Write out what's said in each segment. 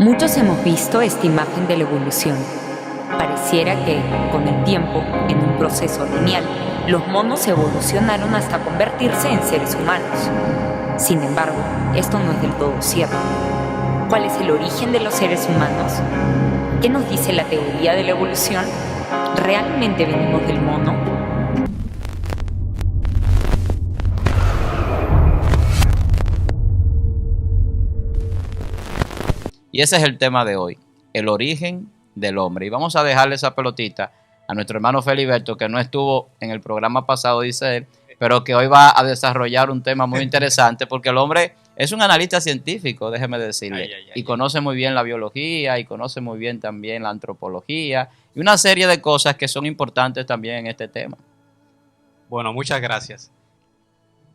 Muchos hemos visto esta imagen de la evolución. Pareciera que, con el tiempo, en un proceso lineal, los monos evolucionaron hasta convertirse en seres humanos. Sin embargo, esto no es del todo cierto. ¿Cuál es el origen de los seres humanos? ¿Qué nos dice la teoría de la evolución? ¿Realmente venimos del mono? Y ese es el tema de hoy, el origen del hombre. Y vamos a dejarle esa pelotita a nuestro hermano Feliberto, que no estuvo en el programa pasado, dice él, pero que hoy va a desarrollar un tema muy interesante, porque el hombre es un analista científico, déjeme decirle, y conoce muy bien la biología, y conoce muy bien también la antropología, y una serie de cosas que son importantes también en este tema. Bueno, muchas gracias.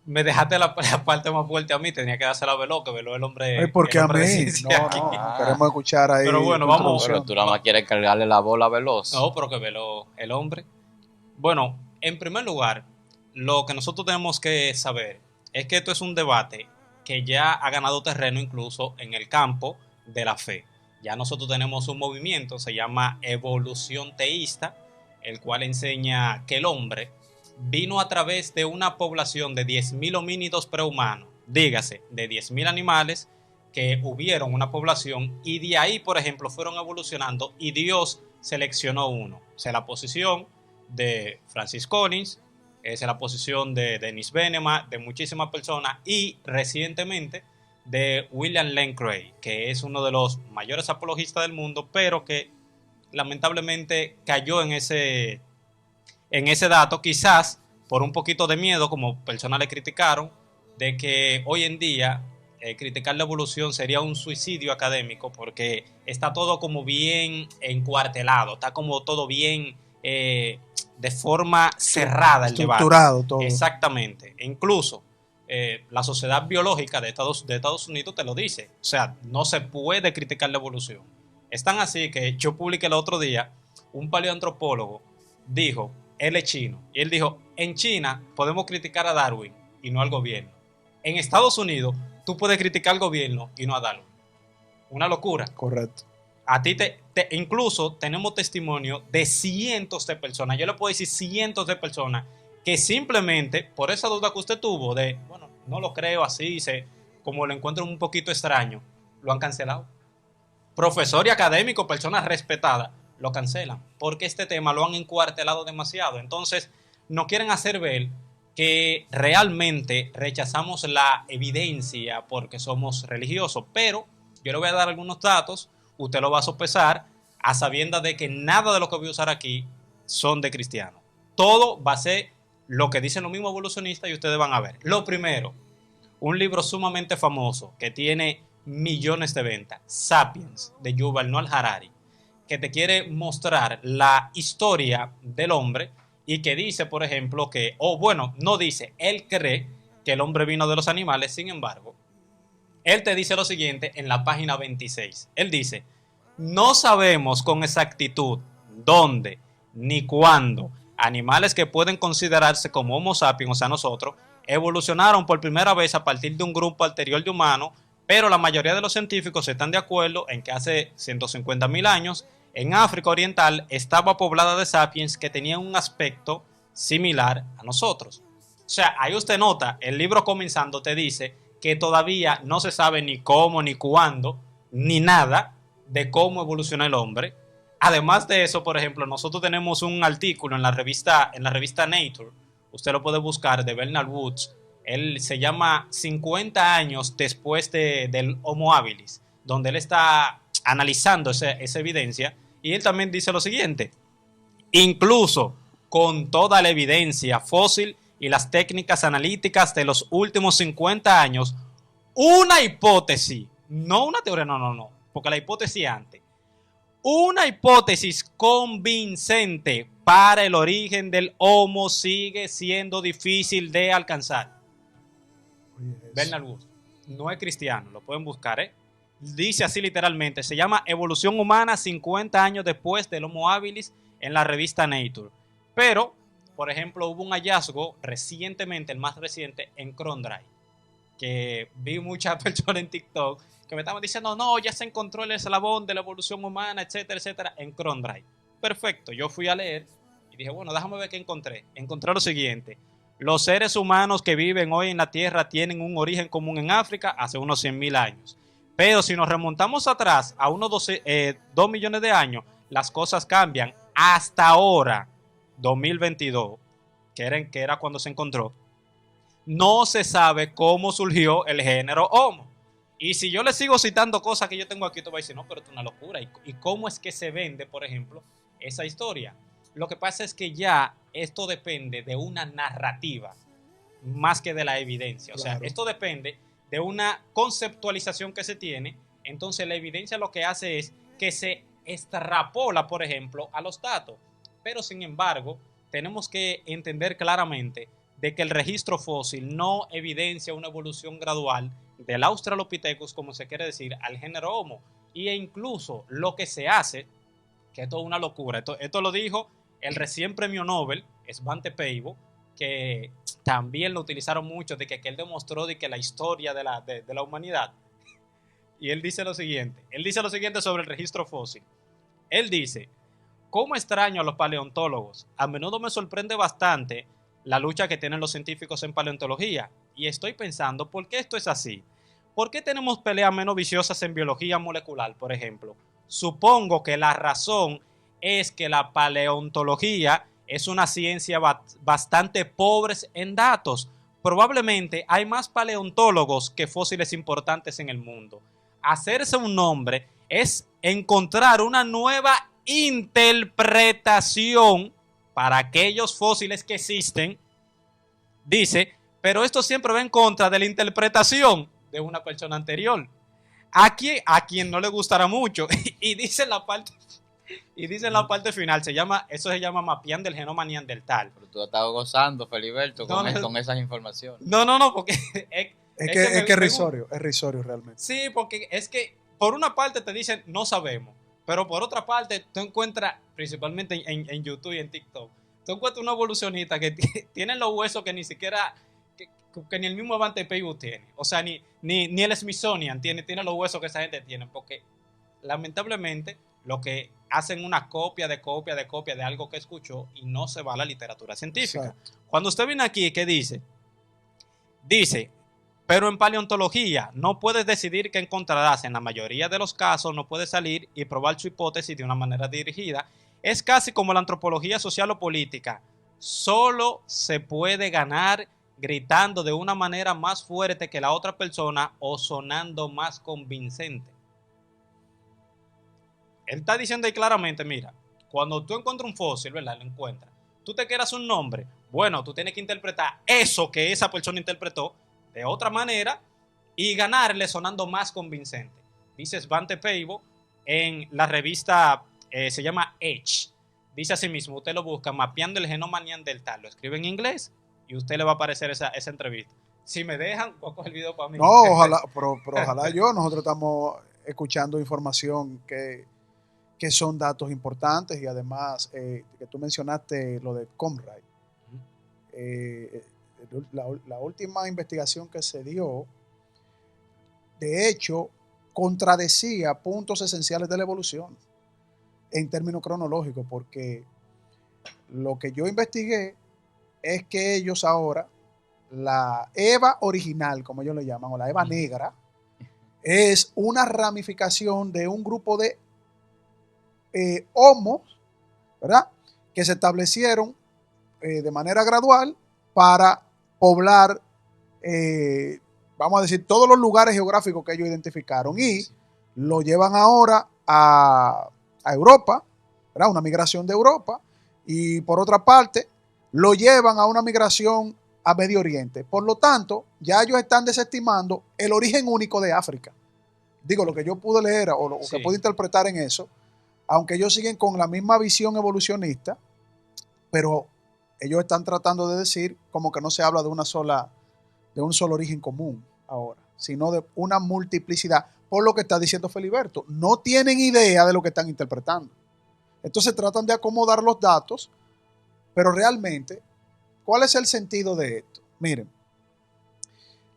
Me dejaste la parte más fuerte a mí, tenía que dársela a Veló, que Veló es el hombre. Ay, porque el a hombre de mí, ciencia aquí. queremos escuchar ahí. Pero bueno, vamos. Pero tú nada más quieres cargarle la bola veloz. No, pero que Veló, el hombre. Bueno, en primer lugar, lo que nosotros tenemos que saber es que esto es un debate que ya ha ganado terreno incluso en el campo de la fe. Ya nosotros tenemos un movimiento, se llama evolución teísta, el cual enseña que el hombre vino a través de una población de 10.000 homínidos prehumanos, dígase, de 10.000 animales que hubieron una población y de ahí, por ejemplo, fueron evolucionando y Dios seleccionó uno. O sea, la posición de Francis Collins, es la posición de Dennis Venema, de muchísimas personas y recientemente de William Lane Craig, que es uno de los mayores apologistas del mundo, pero que lamentablemente cayó en ese dato, quizás por un poquito de miedo, como personas le criticaron, de que hoy en día criticar la evolución sería un suicidio académico, porque está todo como bien encuartelado, está como todo bien de forma cerrada el debate. Estructurado todo. Exactamente. E incluso la Sociedad Biológica de Estados Unidos te lo dice. O sea, no se puede criticar la evolución. Es tan así que yo publiqué el otro día, un paleoantropólogo dijo, él es chino, y él dijo, en China podemos criticar a Darwin y no al gobierno. En Estados Unidos tú puedes criticar al gobierno y no a Darwin. Una locura. Correcto. A ti incluso tenemos testimonio de cientos de personas, yo le puedo decir cientos de personas, que simplemente por esa duda que usted tuvo de, bueno, no lo creo así, como lo encuentro un poquito extraño, lo han cancelado. Profesor y académico, personas respetadas, lo cancelan, porque este tema lo han encuartelado demasiado. Entonces, no quieren hacer ver que realmente rechazamos la evidencia porque somos religiosos, pero yo le voy a dar algunos datos, usted lo va a sopesar a sabiendas de que nada de lo que voy a usar aquí son de cristianos. Todo va a ser lo que dicen los mismos evolucionistas y ustedes van a ver. Lo primero, un libro sumamente famoso que tiene millones de ventas, Sapiens, de Yuval Noah Harari, que te quiere mostrar la historia del hombre y que dice, por ejemplo, que, no dice, él cree que el hombre vino de los animales, sin embargo, él te dice lo siguiente en la página 26. Él dice, no sabemos con exactitud dónde ni cuándo animales que pueden considerarse como Homo sapiens, o sea, nosotros, evolucionaron por primera vez a partir de un grupo anterior de humanos, pero la mayoría de los científicos están de acuerdo en que hace 150.000 años en África Oriental estaba poblada de sapiens que tenían un aspecto similar a nosotros. O sea, ahí usted nota, el libro comenzando te dice que todavía no se sabe ni cómo, ni cuándo, ni nada de cómo evoluciona el hombre. Además de eso, por ejemplo, nosotros tenemos un artículo en la revista Nature, usted lo puede buscar, de Bernard Woods. Él se llama 50 años después del Homo habilis, donde él está analizando esa evidencia, y él también dice lo siguiente: incluso con toda la evidencia fósil y las técnicas analíticas de los últimos 50 años, una hipótesis, no una teoría, no, porque la hipótesis antes, una hipótesis convincente para el origen del Homo sigue siendo difícil de alcanzar. Bernard Woods no es cristiano, lo pueden buscar, dice así literalmente, se llama Evolución Humana 50 años después del Homo habilis en la revista Nature. Pero, por ejemplo, hubo un hallazgo recientemente, el más reciente, en Krondike. que vi muchas personas en TikTok que me estaban diciendo, no, ya se encontró el eslabón de la evolución humana, etcétera, etcétera, en Chrome Drive. Perfecto, yo fui a leer y dije, bueno, déjame ver qué encontré. Encontré lo siguiente: los seres humanos que viven hoy en la Tierra tienen un origen común en África hace unos 100.000 años. Pero si nos remontamos atrás a unos 2 millones de años, las cosas cambian. Hasta ahora, 2022, que era cuando se encontró, no se sabe cómo surgió el género Homo. Y si yo le sigo citando cosas que yo tengo aquí, tú vas a decir, no, pero esto es una locura. ¿Y cómo es que se vende, por ejemplo, esa historia? Lo que pasa es que ya esto depende de una narrativa más que de la evidencia. O sea, esto depende de una conceptualización que se tiene. Entonces la evidencia lo que hace es que se extrapola, por ejemplo, a los datos. Pero sin embargo, tenemos que entender claramente de que el registro fósil no evidencia una evolución gradual del Australopithecus, como se quiere decir, al género Homo. E incluso lo que se hace, que esto es una locura, esto lo dijo el recién premio Nobel, Svante Pääbo, que también lo utilizaron mucho, de que él demostró de que la historia de la humanidad. Y él dice lo siguiente sobre el registro fósil. Él dice, ¿cómo extraño a los paleontólogos? A menudo me sorprende bastante la lucha que tienen los científicos en paleontología. Y estoy pensando, ¿por qué esto es así? ¿Por qué tenemos peleas menos viciosas en biología molecular, por ejemplo? Supongo que la razón es que la paleontología es una ciencia bastante pobre en datos. Probablemente hay más paleontólogos que fósiles importantes en el mundo. Hacerse un nombre es encontrar una nueva interpretación para aquellos fósiles que existen, dice, pero esto siempre va en contra de la interpretación de una persona anterior. A quien no le gustará mucho. Y dice en la parte final, eso se llama mapeando el genoma neandertal. Pero tú has estado gozando, Feliberto, con esas informaciones. No, porque es que es risorio realmente. Sí, porque es que por una parte te dicen no sabemos, pero por otra parte tú encuentras, principalmente en YouTube y en TikTok, tú encuentras una evolucionista que tiene los huesos que ni siquiera, que ni el mismo Svante Pääbo tiene. O sea, ni el Smithsonian tiene los huesos que esa gente tiene, porque lamentablemente lo que hacen una copia de algo que escuchó y no se va a la literatura científica. Exacto. Cuando usted viene aquí, ¿qué dice? Dice, pero en paleontología no puedes decidir qué encontrarás. En la mayoría de los casos no puedes salir y probar su hipótesis de una manera dirigida. Es casi como la antropología social o política. Solo se puede ganar gritando de una manera más fuerte que la otra persona o sonando más convincente. Él está diciendo ahí claramente, mira, cuando tú encuentras un fósil, ¿verdad? Lo encuentras. Tú te quieras un nombre. Bueno, tú tienes que interpretar eso que esa persona interpretó de otra manera y ganarle sonando más convincente. Dice Svante Pääbo en la revista, se llama Edge. Dice así mismo, usted lo busca, mapeando el genoma neandertal. Lo escribe en inglés y a usted le va a aparecer esa entrevista. Si me dejan, voy a coger el video para mí. No, ojalá, pero ojalá nosotros estamos escuchando información que son datos importantes y además que tú mencionaste lo de Comrade. La última investigación que se dio, de hecho, contradecía puntos esenciales de la evolución en términos cronológicos, porque lo que yo investigué es que ellos ahora, la Eva original, como ellos le llaman, o la Eva negra, es una ramificación de un grupo de homos, ¿verdad?, que se establecieron de manera gradual para poblar, vamos a decir, todos los lugares geográficos que ellos identificaron, y lo llevan ahora a Europa, ¿verdad?, una migración de Europa, y por otra parte lo llevan a una migración a Medio Oriente. Por lo tanto, ya ellos están desestimando el origen único de África. Digo, lo que yo pude leer o lo que pude interpretar en eso, aunque ellos siguen con la misma visión evolucionista, pero ellos están tratando de decir como que no se habla de un solo origen común ahora, sino de una multiplicidad, por lo que está diciendo Feliberto. No tienen idea de lo que están interpretando. Entonces tratan de acomodar los datos, pero realmente, ¿cuál es el sentido de esto? Miren,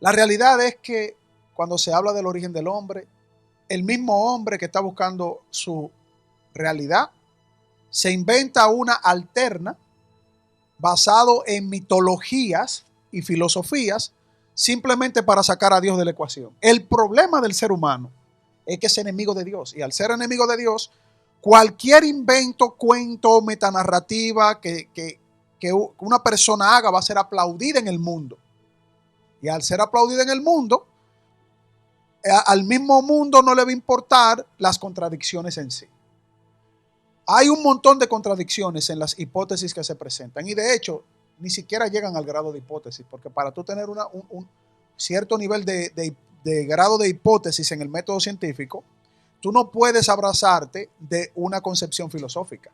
La realidad es que cuando se habla del origen del hombre, el mismo hombre que está buscando su realidad se inventa una alterna basado en mitologías y filosofías simplemente para sacar a Dios de la ecuación. El problema del ser humano es que es enemigo de Dios, y al ser enemigo de Dios, cualquier invento, cuento, metanarrativa que una persona haga va a ser aplaudida en el mundo. Y al ser aplaudida en el mundo, al mismo mundo no le va a importar las contradicciones en sí. Hay un montón de contradicciones en las hipótesis que se presentan, y de hecho ni siquiera llegan al grado de hipótesis, porque para tú tener un cierto nivel de grado de hipótesis en el método científico, tú no puedes abrazarte de una concepción filosófica.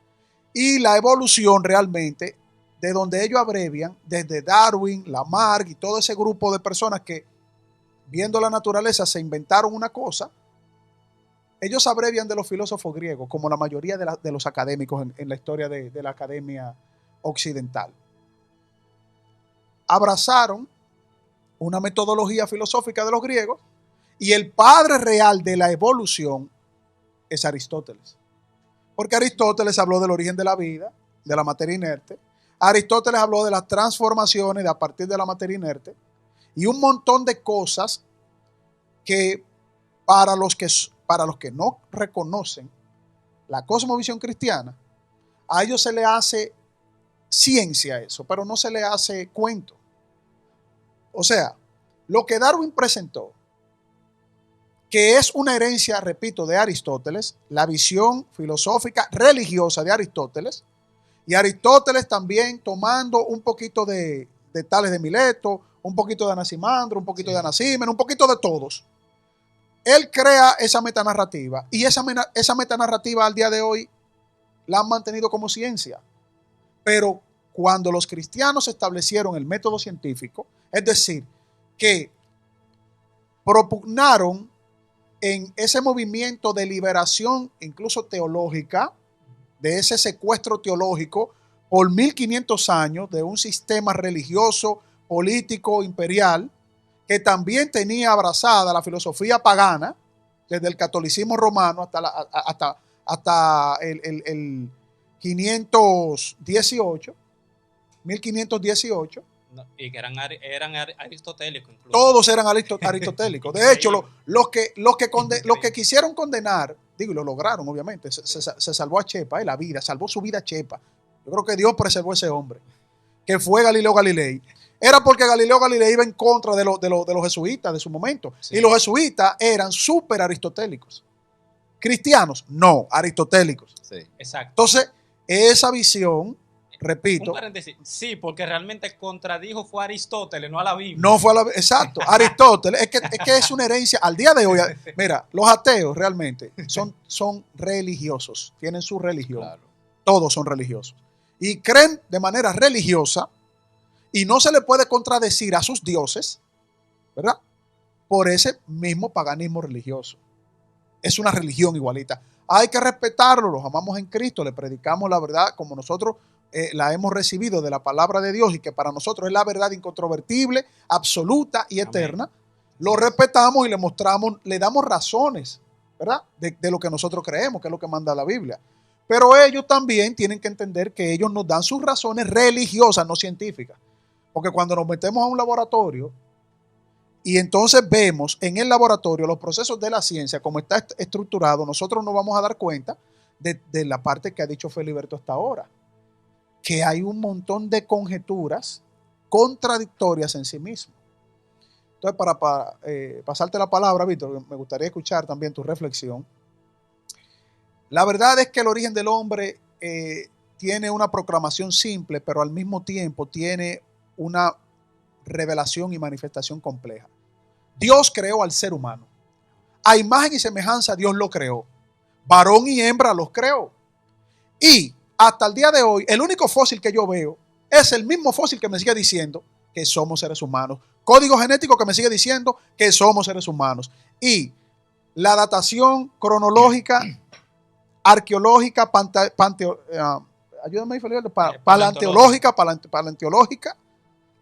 Y la evolución realmente, de donde ellos abrevian, desde Darwin, Lamarck y todo ese grupo de personas que, viendo la naturaleza, se inventaron una cosa, ellos abrevian de los filósofos griegos, como la mayoría de los académicos en la historia de la academia occidental. Abrazaron una metodología filosófica de los griegos, y el padre real de la evolución es Aristóteles. Porque Aristóteles habló del origen de la vida, de la materia inerte. Aristóteles habló de las transformaciones a partir de la materia inerte y un montón de cosas que para los que no reconocen la cosmovisión cristiana, a ellos se le hace ciencia eso, pero no se le hace cuento. O sea, lo que Darwin presentó, que es una herencia, repito, de Aristóteles, la visión filosófica religiosa de Aristóteles, y Aristóteles también tomando un poquito de Tales de Mileto, un poquito de Anaximandro, un poquito de Anaxímenes, un poquito de todos. Él crea esa metanarrativa, y esa metanarrativa al día de hoy la han mantenido como ciencia. Pero cuando los cristianos establecieron el método científico, es decir, que propugnaron en ese movimiento de liberación, incluso teológica, de ese secuestro teológico por 1500 años de un sistema religioso, político, imperial, que también tenía abrazada la filosofía pagana, desde el catolicismo romano hasta el 1518, 1518. No, y que eran aristotélicos incluso. Todos eran aristotélicos. De hecho, los que quisieron condenar, digo, y lo lograron, obviamente, se salvó a Chepa, la vida, salvó su vida a Chepa. Yo creo que Dios preservó a ese hombre, que fue Galileo Galilei. Era porque Galileo Galilei iba en contra de los jesuitas de su momento. Sí. Y los jesuitas eran súper aristotélicos. Cristianos, no, aristotélicos. Sí. Exacto. Entonces, esa visión, repito. Un paréntesis. Sí, porque realmente contradijo fue a Aristóteles, no a la Biblia. No fue a la exacto. Aristóteles, es que es una herencia. Al día de hoy, mira, los ateos realmente son religiosos. Tienen su religión. Claro. Todos son religiosos. Y creen de manera religiosa, y no se le puede contradecir a sus dioses, ¿verdad? Por ese mismo paganismo religioso. Es una religión igualita. Hay que respetarlo, los amamos en Cristo, le predicamos la verdad como nosotros la hemos recibido de la palabra de Dios, y que para nosotros es la verdad incontrovertible, absoluta y eterna. Amén. Lo respetamos y le mostramos, le damos razones, ¿verdad? De lo que nosotros creemos, que es lo que manda la Biblia. Pero ellos también tienen que entender que ellos nos dan sus razones religiosas, no científicas. Porque cuando nos metemos a un laboratorio y entonces vemos en el laboratorio los procesos de la ciencia, como está estructurado, nosotros nos vamos a dar cuenta de la parte que ha dicho Feliberto hasta ahora, que hay un montón de conjeturas contradictorias en sí mismo. Entonces, para pasarte la palabra, Víctor, me gustaría escuchar también tu reflexión. La verdad es que el origen del hombre tiene una proclamación simple, pero al mismo tiempo tiene una revelación y manifestación compleja. Dios creó al ser humano. A imagen y semejanza Dios lo creó. Varón y hembra los creó. Y hasta el día de hoy, el único fósil que yo veo es el mismo fósil que me sigue diciendo que somos seres humanos. Código genético que me sigue diciendo que somos seres humanos. Y la datación cronológica, arqueológica, ayúdame, paleontológica,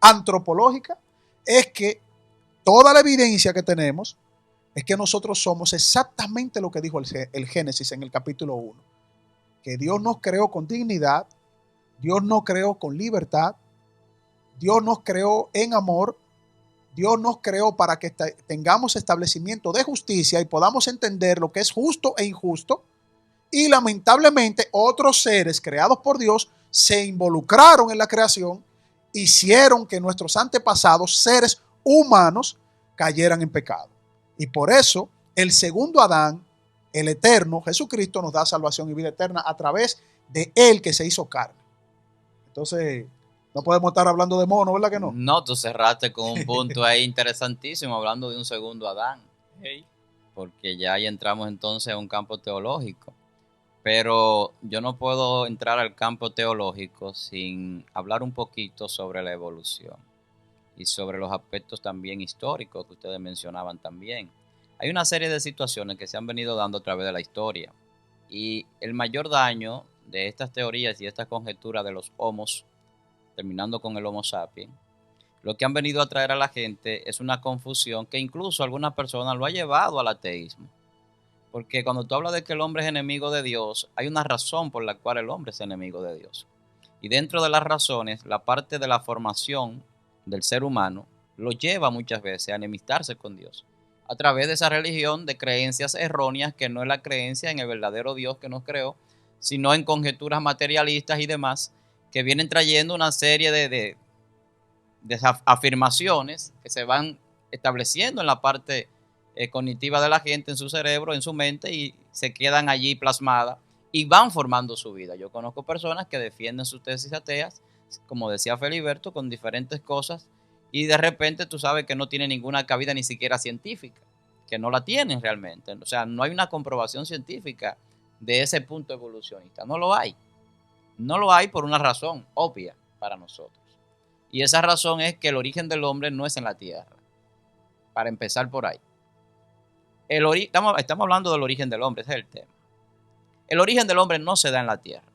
antropológica, es que toda la evidencia que tenemos es que nosotros somos exactamente lo que dijo el Génesis en el capítulo 1, que Dios nos creó con dignidad, Dios nos creó con libertad, Dios nos creó en amor, Dios nos creó para que tengamos establecimiento de justicia y podamos entender lo que es justo e injusto. Y lamentablemente otros seres creados por Dios se involucraron en la creación, hicieron que nuestros antepasados, seres humanos, cayeran en pecado. Y por eso el segundo Adán, el eterno, Jesucristo, nos da salvación y vida eterna a través de él que se hizo carne. Entonces, no podemos estar hablando de mono, ¿verdad que no? No, tú cerraste con un punto ahí interesantísimo, hablando de un segundo Adán. Porque ya ahí entramos entonces a un campo teológico. Pero yo no puedo entrar al campo teológico sin hablar un poquito sobre la evolución y sobre los aspectos también históricos que ustedes mencionaban también. Hay una serie de situaciones que se han venido dando a través de la historia y el mayor daño de estas teorías y estas conjeturas de los homos, terminando con el Homo sapiens, lo que han venido a traer a la gente es una confusión que incluso algunas personas lo ha llevado al ateísmo. Porque cuando tú hablas de que el hombre es enemigo de Dios, hay una razón por la cual el hombre es enemigo de Dios. Y dentro de las razones, la parte de la formación del ser humano lo lleva muchas veces a enemistarse con Dios. A través de esa religión de creencias erróneas que no es la creencia en el verdadero Dios que nos creó, sino en conjeturas materialistas y demás, que vienen trayendo una serie de afirmaciones que se van estableciendo en la parte cognitiva de la gente, en su cerebro, en su mente, y se quedan allí plasmadas y van formando su vida. Yo conozco personas que defienden sus tesis ateas, como decía Feliberto, con diferentes cosas, y de repente tú sabes que no tiene ninguna cabida ni siquiera científica, que no la tienen realmente. O sea, no hay una comprobación científica de ese punto evolucionista. No lo hay. No lo hay por una razón obvia para nosotros. Y esa razón es que el origen del hombre no es en la tierra. Para empezar por ahí. Estamos hablando del origen del hombre, ese es el tema. El origen del hombre no se da en la tierra.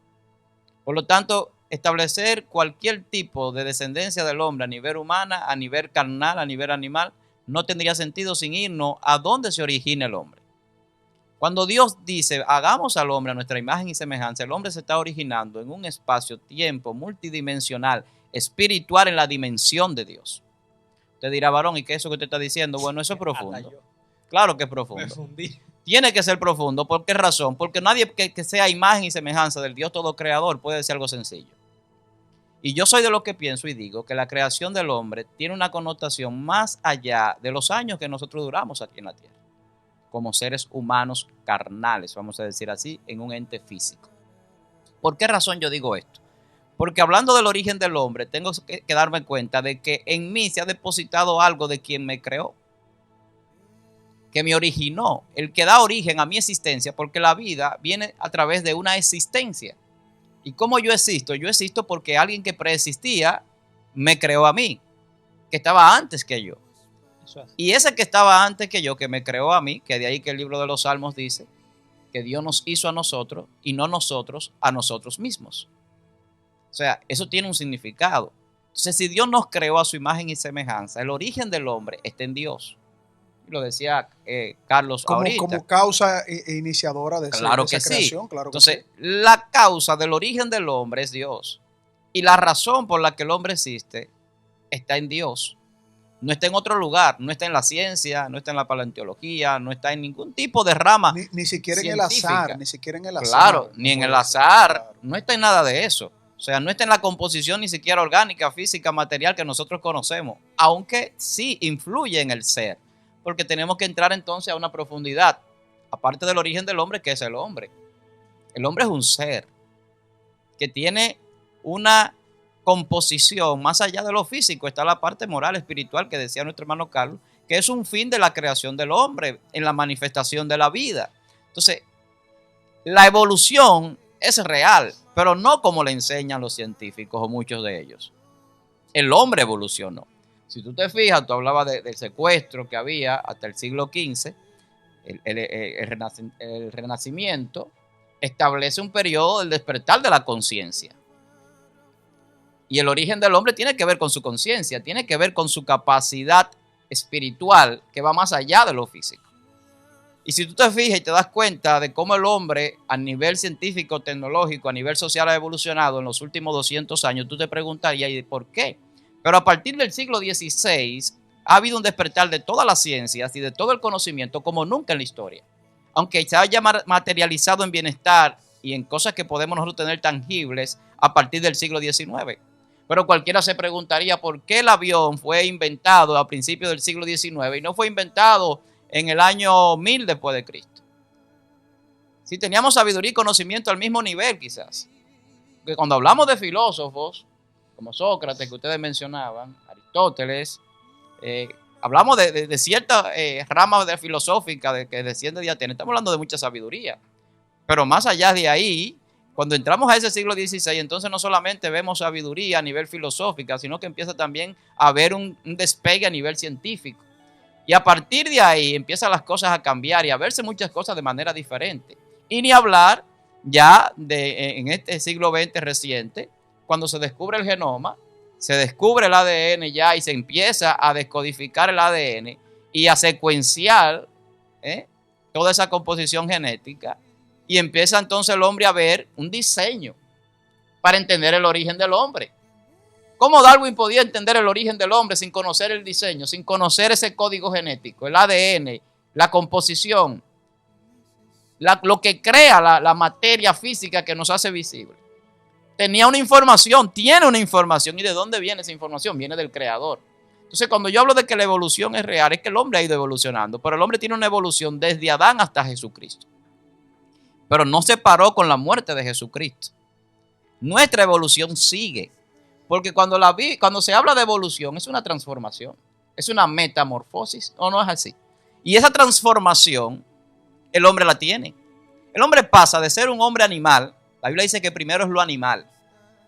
Por lo tanto, establecer cualquier tipo de descendencia del hombre a nivel humana, a nivel carnal, a nivel animal, no tendría sentido sin irnos a dónde se origina el hombre. Cuando Dios dice, hagamos al hombre a nuestra imagen y semejanza, el hombre se está originando en un espacio-tiempo multidimensional, espiritual, en la dimensión de Dios. Usted dirá, varón, ¿y qué es eso que usted está diciendo? Bueno, eso es profundo. Claro que es profundo. Tiene que ser profundo. ¿Por qué razón? Porque nadie que sea imagen y semejanza del Dios todo creador puede decir algo sencillo. Y yo soy de los que pienso y digo que la creación del hombre tiene una connotación más allá de los años que nosotros duramos aquí en la tierra, como seres humanos carnales, vamos a decir así, en un ente físico. ¿Por qué razón yo digo esto? Porque hablando del origen del hombre, tengo que darme cuenta de que en mí se ha depositado algo de quien me creó, que me originó, el que da origen a mi existencia, porque la vida viene a través de una existencia. ¿Y cómo yo existo? Yo existo porque alguien que preexistía me creó a mí, que estaba antes que yo. Y ese que estaba antes que yo, que me creó a mí, que de ahí que el libro de los Salmos dice que Dios nos hizo a nosotros y no nosotros a nosotros mismos. O sea, eso tiene un significado. Entonces, si Dios nos creó a su imagen y semejanza, el origen del hombre está en Dios. Lo decía Carlos ahorita. Como causa iniciadora de claro esa que creación. Sí. Claro que entonces, sí. La causa del origen del hombre es Dios. Y la razón por la que el hombre existe está en Dios. No está en otro lugar, no está en la ciencia, no está en la paleontología, no está en ningún tipo de rama Ni siquiera científica. En el azar, ni siquiera en el azar. Claro, ni en el azar, claro. No está en nada de eso. O sea, no está en la composición ni siquiera orgánica, física, material que nosotros conocemos, aunque sí influye en el ser, porque tenemos que entrar entonces a una profundidad, aparte del origen del hombre, ¿qué es el hombre? El hombre es un ser que tiene una composición más allá de lo físico, está la parte moral, espiritual que decía nuestro hermano Carlos, que es un fin de la creación del hombre, en la manifestación de la vida. Entonces, la evolución es real, pero no como le enseñan los científicos o muchos de ellos. El hombre evolucionó. Si tú te fijas, tú hablabas del secuestro que había hasta el siglo XV, el Renacimiento establece un periodo del despertar de la conciencia. Y el origen del hombre tiene que ver con su conciencia, tiene que ver con su capacidad espiritual que va más allá de lo físico. Y si tú te fijas y te das cuenta de cómo el hombre a nivel científico, tecnológico, a nivel social ha evolucionado en los últimos 200 años, tú te preguntarías, ¿y por qué? Pero a partir del siglo XVI ha habido un despertar de todas las ciencias y de todo el conocimiento como nunca en la historia. Aunque se haya materializado en bienestar y en cosas que podemos nosotros tener tangibles a partir del siglo XIX. Pero cualquiera se preguntaría por qué el avión fue inventado a principios del siglo XIX y no fue inventado en el año 1000 después de Cristo. Si teníamos sabiduría y conocimiento al mismo nivel quizás. Porque cuando hablamos de filósofos, como Sócrates que ustedes mencionaban, Aristóteles, hablamos de ciertas ramas de filosófica que desciende de Atenas, estamos hablando de mucha sabiduría. Pero más allá de ahí, cuando entramos a ese siglo XVI, entonces no solamente vemos sabiduría a nivel filosófica, sino que empieza también a haber un despegue a nivel científico. Y a partir de ahí empiezan las cosas a cambiar y a verse muchas cosas de manera diferente. Y ni hablar ya en este siglo XX reciente, cuando se descubre el genoma, se descubre el ADN ya y se empieza a descodificar el ADN y a secuenciar toda esa composición genética. Y empieza entonces el hombre a ver un diseño para entender el origen del hombre. ¿Cómo Darwin podía entender el origen del hombre sin conocer el diseño, sin conocer ese código genético, el ADN, la composición, lo que crea la materia física que nos hace visible? Tenía una información, tiene una información. ¿Y de dónde viene esa información? Viene del creador. Entonces, cuando yo hablo de que la evolución es real, es que el hombre ha ido evolucionando, pero el hombre tiene una evolución desde Adán hasta Jesucristo. Pero no se paró con la muerte de Jesucristo. Nuestra evolución sigue. Porque cuando se habla de evolución, es una transformación, es una metamorfosis, ¿o no es así? Y esa transformación, el hombre la tiene. El hombre pasa de ser un hombre animal, la Biblia dice que primero es lo animal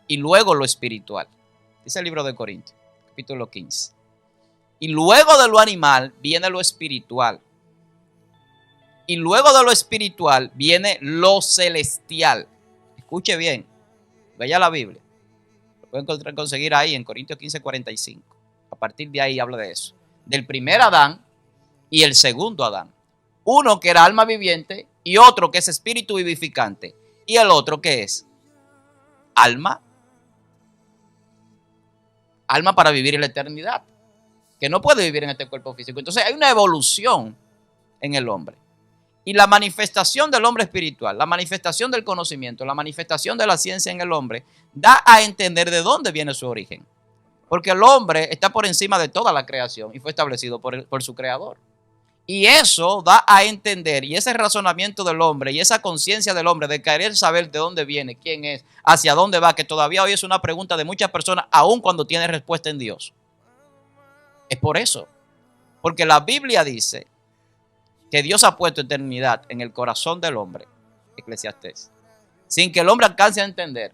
y luego lo espiritual. Dice el libro de Corintios, capítulo 15. Y luego de lo animal viene lo espiritual. Y luego de lo espiritual viene lo celestial. Escuche bien, vaya a la Biblia. Lo pueden conseguir ahí en Corintios 15, 45. A partir de ahí habla de eso. Del primer Adán y el segundo Adán. Uno que era alma viviente y otro que es espíritu vivificante. ¿Y el otro qué es? Alma. Alma para vivir en la eternidad. Que no puede vivir en este cuerpo físico. Entonces hay una evolución en el hombre. Y la manifestación del hombre espiritual, la manifestación del conocimiento, la manifestación de la ciencia en el hombre, da a entender de dónde viene su origen. Porque el hombre está por encima de toda la creación y fue establecido por su creador. Y eso da a entender, y ese razonamiento del hombre y esa conciencia del hombre de querer saber de dónde viene, quién es, hacia dónde va, que todavía hoy es una pregunta de muchas personas, aun cuando tiene respuesta en Dios. Es por eso. Porque la Biblia dice que Dios ha puesto eternidad en el corazón del hombre, Eclesiastés, sin que el hombre alcance a entender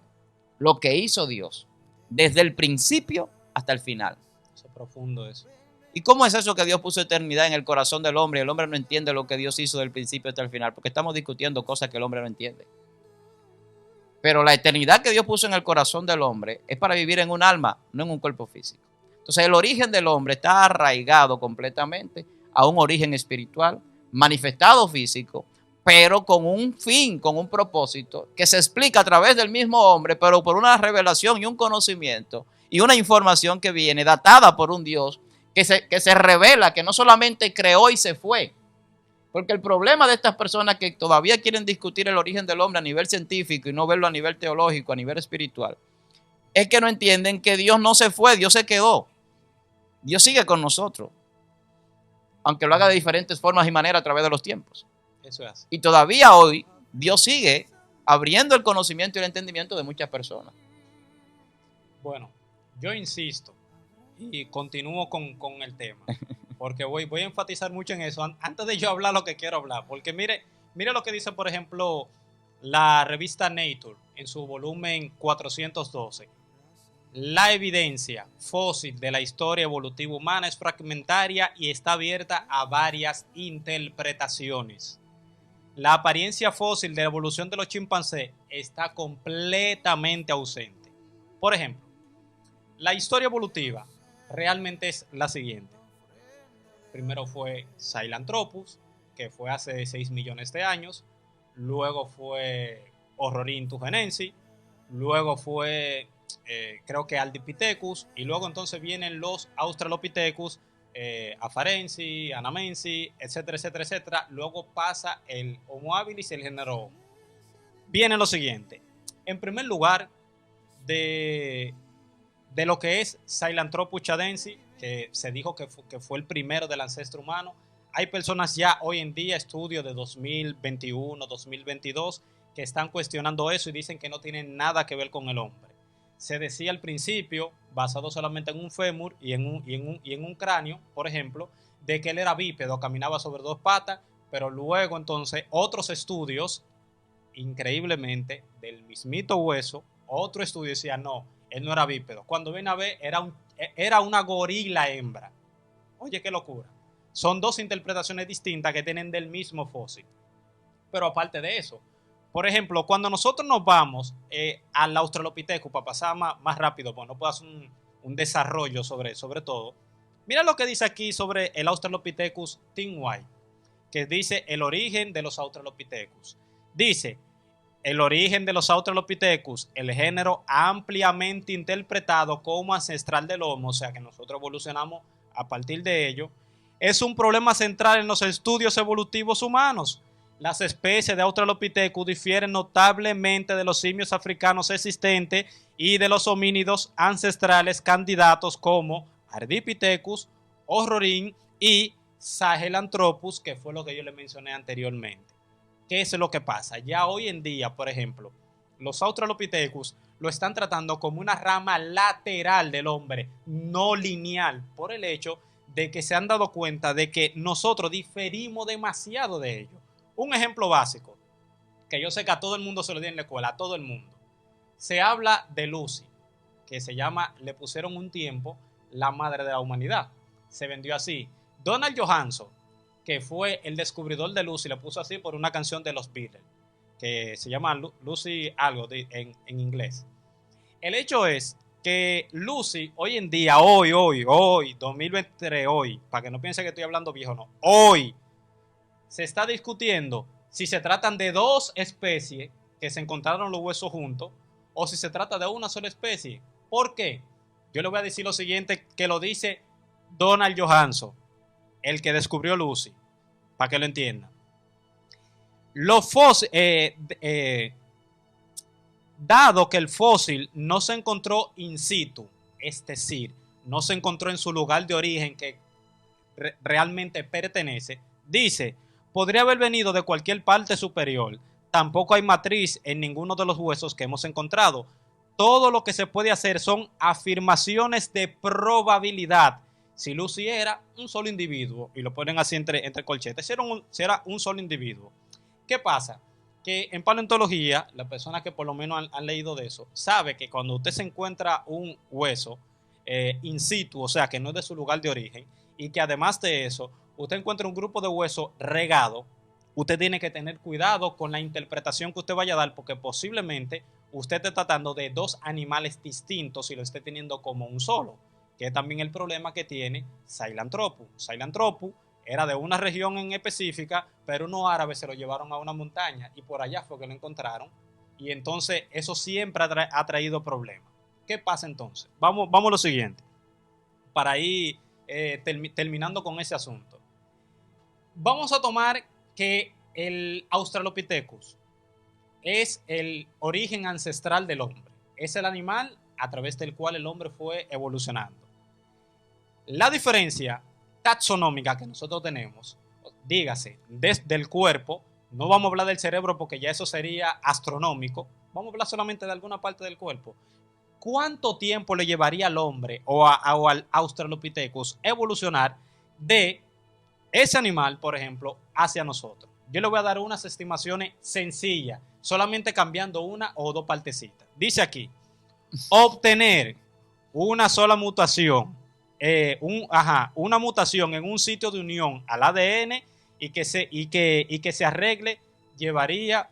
lo que hizo Dios desde el principio hasta el final. Eso es profundo eso. ¿Y cómo es eso que Dios puso eternidad en el corazón del hombre y el hombre no entiende lo que Dios hizo del principio hasta el final? Porque estamos discutiendo cosas que el hombre no entiende. Pero la eternidad que Dios puso en el corazón del hombre es para vivir en un alma, no en un cuerpo físico. Entonces el origen del hombre está arraigado completamente a un origen espiritual, manifestado físico, pero con un fin, con un propósito que se explica a través del mismo hombre, pero por una revelación y un conocimiento y una información que viene datada por un Dios que se revela, que no solamente creó y se fue. Porque el problema de estas personas que todavía quieren discutir el origen del hombre a nivel científico y no verlo a nivel teológico, a nivel espiritual, es que no entienden que Dios no se fue, Dios se quedó. Dios sigue con nosotros, aunque lo haga de diferentes formas y maneras a través de los tiempos. Eso es así. Y todavía hoy Dios sigue abriendo el conocimiento y el entendimiento de muchas personas. Bueno, yo insisto y continúo con el tema, porque voy a enfatizar mucho en eso antes de yo hablar lo que quiero hablar, porque mire lo que dice, por ejemplo, la revista Nature en su volumen 412. La evidencia fósil de la historia evolutiva humana es fragmentaria y está abierta a varias interpretaciones. La apariencia fósil de la evolución de los chimpancés está completamente ausente. Por ejemplo, la historia evolutiva realmente es la siguiente. Primero fue Sahelanthropus, que fue hace 6 millones de años. Luego fue Ororhynthus, luego fue creo que Ardipithecus, y luego entonces vienen los Australopithecus, Afarensis, Anamensis, etcétera, etcétera, etcétera. Luego pasa el Homo habilis y el género Homo. Viene lo siguiente. En primer lugar, de lo que es Sahelanthropus chadensis, que se dijo que fue el primero del ancestro humano. Hay personas ya hoy en día, estudios de 2021, 2022, que están cuestionando eso y dicen que no tienen nada que ver con el hombre. Se decía al principio, basado solamente en un fémur y en un cráneo, por ejemplo, de que él era bípedo, caminaba sobre 2 patas, pero luego entonces otros estudios, increíblemente, del mismito hueso, otro estudio decía no, él no era bípedo. Cuando viene a ver, era una gorila hembra. Oye, qué locura. Son 2 interpretaciones distintas que tienen del mismo fósil. Pero aparte de eso, por ejemplo, cuando nosotros nos vamos al Australopithecus, para pasar más rápido, pues no puedo hacer un desarrollo sobre todo. Mira lo que dice aquí sobre el Australopithecus Tin-White, que dice el origen de los Australopithecus. Dice, el origen de los Australopithecus, el género ampliamente interpretado como ancestral del Homo, o sea que nosotros evolucionamos a partir de ello, es un problema central en los estudios evolutivos humanos. Las especies de Australopithecus difieren notablemente de los simios africanos existentes y de los homínidos ancestrales candidatos como Ardipithecus, Ororhynthus y Sahelanthropus, que fue lo que yo le mencioné anteriormente. ¿Qué es lo que pasa? Ya hoy en día, por ejemplo, los Australopithecus lo están tratando como una rama lateral del hombre, no lineal, por el hecho de que se han dado cuenta de que nosotros diferimos demasiado de ellos. Un ejemplo básico, que yo sé que a todo el mundo se lo di en la escuela, a todo el mundo. Se habla de Lucy, que se llama, le pusieron un tiempo, la madre de la humanidad. Se vendió así. Donald Johansson, que fue el descubridor de Lucy, le puso así por una canción de los Beatles, que se llama Lucy algo en inglés. El hecho es que Lucy, hoy en día, hoy, 2023, hoy, para que no piense que estoy hablando viejo, no, hoy, se está discutiendo si se tratan de 2 especies que se encontraron los huesos juntos o si se trata de una sola especie. ¿Por qué? Yo le voy a decir lo siguiente que lo dice Donald Johansson, el que descubrió Lucy, para que lo entiendan. Los fósiles, dado que el fósil no se encontró in situ, es decir, no se encontró en su lugar de origen que realmente pertenece, dice, podría haber venido de cualquier parte superior. Tampoco hay matriz en ninguno de los huesos que hemos encontrado. Todo lo que se puede hacer son afirmaciones de probabilidad. Si Lucy era un solo individuo, y lo ponen así entre colchetes, si era un solo individuo. ¿Qué pasa? Que en paleontología, las personas que por lo menos han leído de eso, sabe que cuando usted se encuentra un hueso in situ, o sea, que no es de su lugar de origen, y que además de eso, usted encuentra un grupo de huesos regado, usted tiene que tener cuidado con la interpretación que usted vaya a dar, porque posiblemente usted esté tratando de 2 animales distintos y lo esté teniendo como un solo, que es también el problema que tiene Sahelanthropus. Sahelanthropus era de una región en específica, pero unos árabes se lo llevaron a una montaña y por allá fue que lo encontraron, y entonces eso siempre ha traído problemas. ¿Qué pasa entonces? Vamos a lo siguiente, para ir terminando con ese asunto. Vamos a tomar que el Australopithecus es el origen ancestral del hombre. Es el animal a través del cual el hombre fue evolucionando. La diferencia taxonómica que nosotros tenemos, dígase, desde el cuerpo, no vamos a hablar del cerebro porque ya eso sería astronómico, vamos a hablar solamente de alguna parte del cuerpo. ¿Cuánto tiempo le llevaría al hombre o al Australopithecus evolucionar de ese animal, por ejemplo, hacia nosotros? Yo le voy a dar unas estimaciones sencillas, solamente cambiando una o 2 partecitas. Dice aquí, obtener una sola mutación, una mutación en un sitio de unión al ADN y que se arregle, llevaría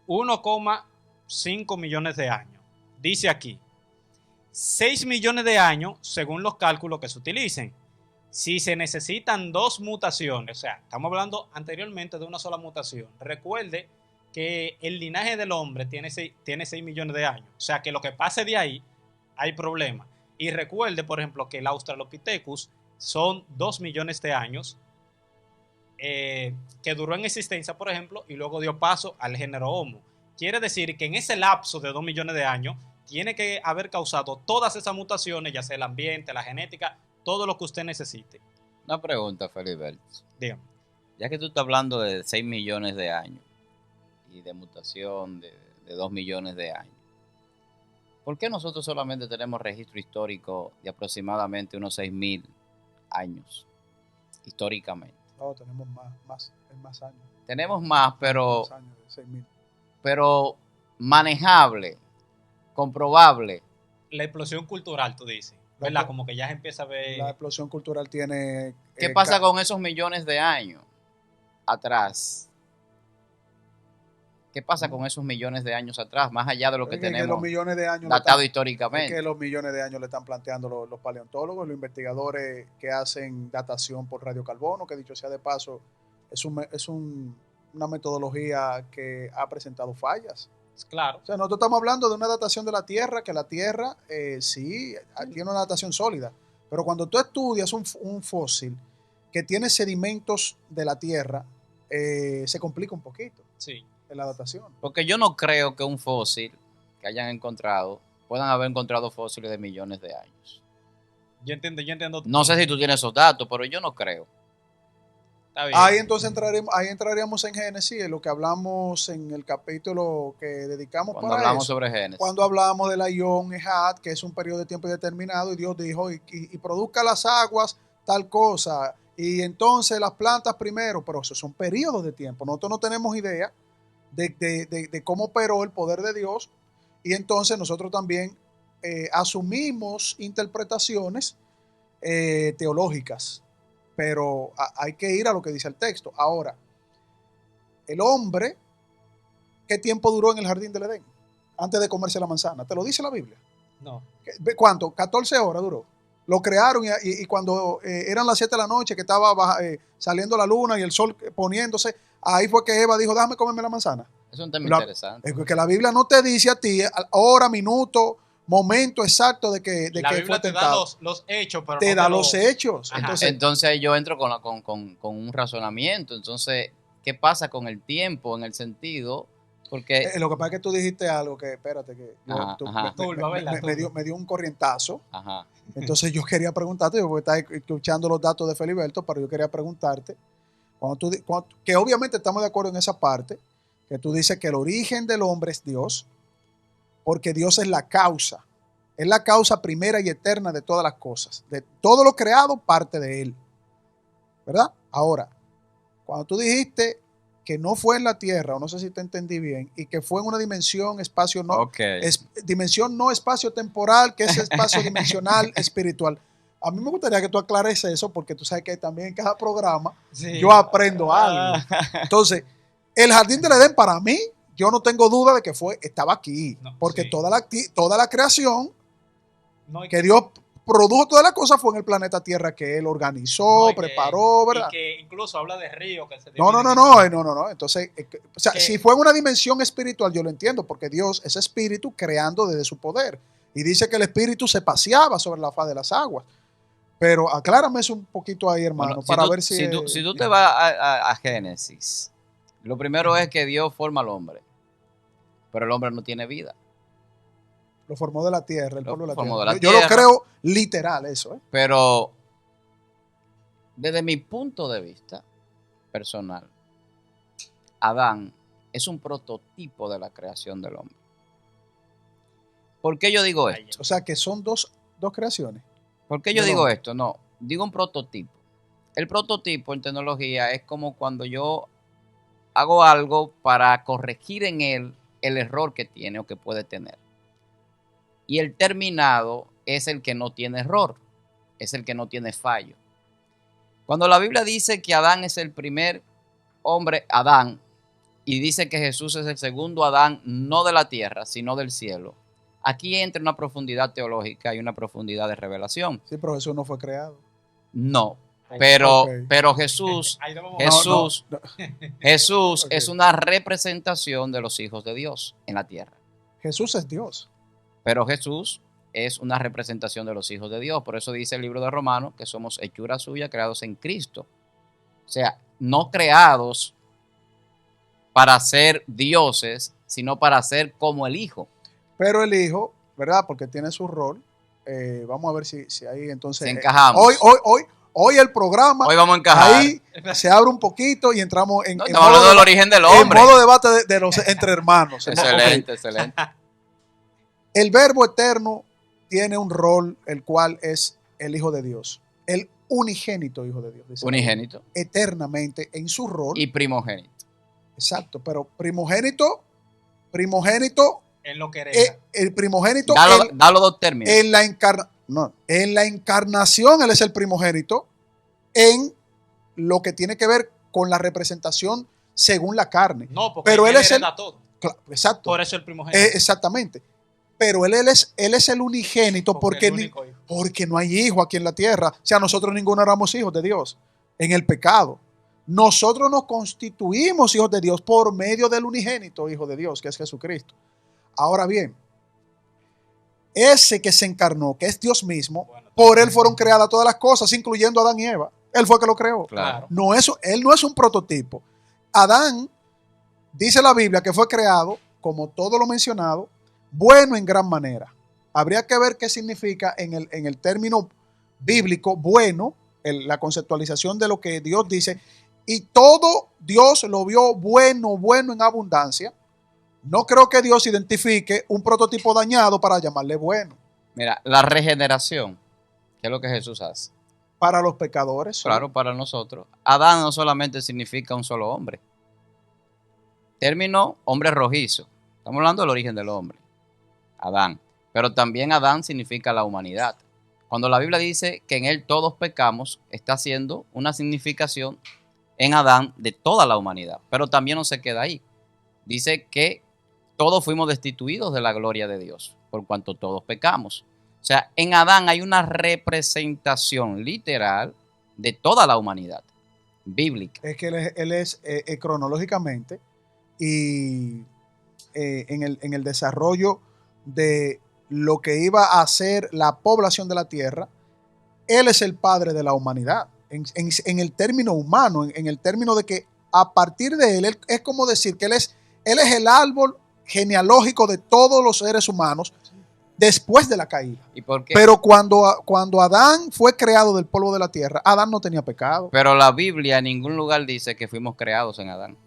1,5 millones de años. Dice aquí, 6 millones de años según los cálculos que se utilicen. Si se necesitan 2 mutaciones, o sea, estamos hablando anteriormente de una sola mutación. Recuerde que el linaje del hombre tiene 6 millones de años. O sea, que lo que pase de ahí, hay problema. Y recuerde, por ejemplo, que el Australopithecus son 2 millones de años, que duró en existencia, por ejemplo, y luego dio paso al género Homo. Quiere decir que en ese lapso de 2 millones de años, tiene que haber causado todas esas mutaciones, ya sea el ambiente, la genética, todo lo que usted necesite. Una pregunta, Feliberto. Dígame. Ya que tú estás hablando de 6 millones de años y de mutación de 2 millones de años, ¿por qué nosotros solamente tenemos registro histórico de aproximadamente unos 6.000 años, históricamente? No, tenemos más años. Tenemos más, pero, Más años, de 6.000. pero manejable, comprobable. La explosión cultural, tú dices, ¿verdad? Como que ya se empieza a ver... La explosión cultural tiene... ¿Qué pasa con esos millones de años atrás? ¿Qué pasa con esos millones de años atrás, más allá de lo que tenemos los millones de años datado históricamente? Es que los millones de años le están planteando los paleontólogos, los investigadores que hacen datación por radiocarbono, que dicho sea de paso, es una metodología que ha presentado fallas. Claro. O sea, nosotros estamos hablando de una datación de la Tierra, que la Tierra sí tiene una datación sólida, pero cuando tú estudias un fósil que tiene sedimentos de la Tierra, se complica un poquito. Sí. En la datación. Porque yo no creo que un fósil que hayan encontrado, puedan haber encontrado fósiles de millones de años. Yo entiendo. No sé si tú tienes esos datos, pero yo no creo. Está bien. Ahí entonces entraríamos en Génesis, en lo que hablamos en el capítulo que dedicamos Cuando para hablamos eso. sobre Génesis. Cuando hablamos de la Ion Ejad, que es un periodo de tiempo indeterminado, y Dios dijo, y produzca las aguas, tal cosa, y entonces las plantas primero, pero esos son periodos de tiempo. Nosotros no tenemos idea de cómo operó el poder de Dios, y entonces nosotros también asumimos interpretaciones teológicas, pero hay que ir a lo que dice el texto. Ahora, el hombre, ¿qué tiempo duró en el jardín del Edén? Antes de comerse la manzana, ¿te lo dice la Biblia? No. ¿Cuánto? 14 horas duró. Lo crearon y cuando eran las 7 de la noche, que estaba saliendo la luna y el sol poniéndose, ahí fue que Eva dijo, déjame comerme la manzana. Es un tema interesante. Es que la Biblia no te dice a ti hora, minuto, momento exacto de que la Biblia fue te tentado. Da los hechos, pero te no da los hechos. Entonces yo entro con un razonamiento. Entonces, ¿qué pasa con el tiempo en el sentido? Porque lo que pasa es que tú dijiste algo que, espérate, que me dio un corrientazo. Ajá. Entonces yo quería preguntarte, porque estás escuchando los datos de Feliberto, pero yo quería preguntarte, que obviamente estamos de acuerdo en esa parte, que tú dices que el origen del hombre es Dios, porque Dios es la causa primera y eterna de todas las cosas. De todo lo creado parte de Él. ¿Verdad? Ahora, cuando tú dijiste que no fue en la tierra, o no sé si te entendí bien, y que fue en una dimensión, espacio no, dimensión no espacio temporal, que es espacio dimensional espiritual. A mí me gustaría que tú aclares eso, porque tú sabes que también en cada programa yo aprendo algo. Entonces, el jardín del Edén para mí, yo no tengo duda de que estaba aquí, porque toda la creación que Dios produjo todas las cosas fue en el planeta Tierra que Él organizó, preparó, ¿verdad? Y que incluso habla de río. Que se no. Entonces, o sea, si fue en una dimensión espiritual, yo lo entiendo, porque Dios es espíritu creando desde su poder. Y dice que el espíritu se paseaba sobre la faz de las aguas. Pero aclárame eso un poquito ahí, hermano, para ver si... Si tú te vas a Génesis, lo primero es que Dios forma al hombre, pero el hombre no tiene vida. Lo formó de la tierra, el pueblo de la tierra. Yo lo creo literal eso. Pero desde mi punto de vista personal, Adán es un prototipo de la creación del hombre. ¿Por qué yo digo esto? O sea, que son dos creaciones. ¿Por qué yo digo esto? No, digo un prototipo. El prototipo en tecnología es como cuando yo hago algo para corregir en él el error que tiene o que puede tener. Y el terminado es el que no tiene error, es el que no tiene fallo. Cuando la Biblia dice que Adán es el primer hombre, Adán, y dice que Jesús es el segundo Adán, no de la tierra, sino del cielo, aquí entra una profundidad teológica y una profundidad de revelación. Sí, pero Jesús no fue creado. No, pero, Ok. pero Jesús, Ahí no vamos No, Jesús, no, Jesús Ok. es una representación de los hijos de Dios en la tierra. Jesús es Dios. Pero Jesús es una representación de los hijos de Dios. Por eso dice el libro de Romanos que somos hechura suya, creados en Cristo. O sea, no creados para ser dioses, sino para ser como el Hijo. Pero el Hijo, ¿verdad? Porque tiene su rol. Vamos a ver si ahí entonces. Si encajamos. Hoy el programa. Hoy vamos a encajar. Ahí se abre un poquito y entramos en, No, en estamos hablando del deba- origen del en hombre. modo debate de los entre hermanos. Excelente, Ok. excelente. El Verbo eterno tiene un rol, el cual es el Hijo de Dios. El unigénito Hijo de Dios. dice la Biblia. Unigénito Eternamente en su rol. y primogénito. Exacto, pero primogénito, en lo que hereda. el primogénito Da los dos términos. en la encarnación, él es el primogénito en lo que tiene que ver con la representación según la carne. No, porque pero él es hereda todo. Exacto, Por eso el primogénito. exactamente. Pero él es el unigénito porque, el único hijo. porque no hay hijo aquí en la tierra. O sea, nosotros ninguno éramos hijos de Dios en el pecado. Nosotros nos constituimos hijos de Dios por medio del unigénito Hijo de Dios, que es Jesucristo. Ahora bien, ese que se encarnó, que es Dios mismo, Bueno, por él fueron creadas todas las cosas, incluyendo a Adán y Eva. Él fue el que lo creó. Claro. Él no es un prototipo. Adán, dice la Biblia, que fue creado, como todo lo mencionado, bueno en gran manera. Habría que ver qué significa en el término bíblico bueno, la conceptualización de lo que Dios dice. Y todo Dios lo vio bueno en abundancia. No creo que Dios identifique un prototipo dañado para llamarle bueno. Mira, la regeneración, que es lo que Jesús hace. Para los pecadores. sí. Claro, para nosotros. Adán no solamente significa un solo hombre. Término hombre rojizo. Estamos hablando del origen del hombre. Adán. Pero también Adán significa la humanidad. Cuando la Biblia dice que en él todos pecamos, está haciendo una significación en Adán de toda la humanidad. Pero también no se queda ahí. Dice que todos fuimos destituidos de la gloria de Dios, por cuanto todos pecamos. O sea, en Adán hay una representación literal de toda la humanidad, bíblica. Es que él es cronológicamente y en el desarrollo de lo que iba a ser la población de la tierra, él es el padre de la humanidad. En el término humano, en el término de que a partir de él es como decir que él es el árbol genealógico de todos los seres humanos después de la caída. ¿Y por qué? Pero cuando Adán fue creado del polvo de la tierra, Adán no tenía pecado. Pero la Biblia en ningún lugar dice que fuimos creados en Adán.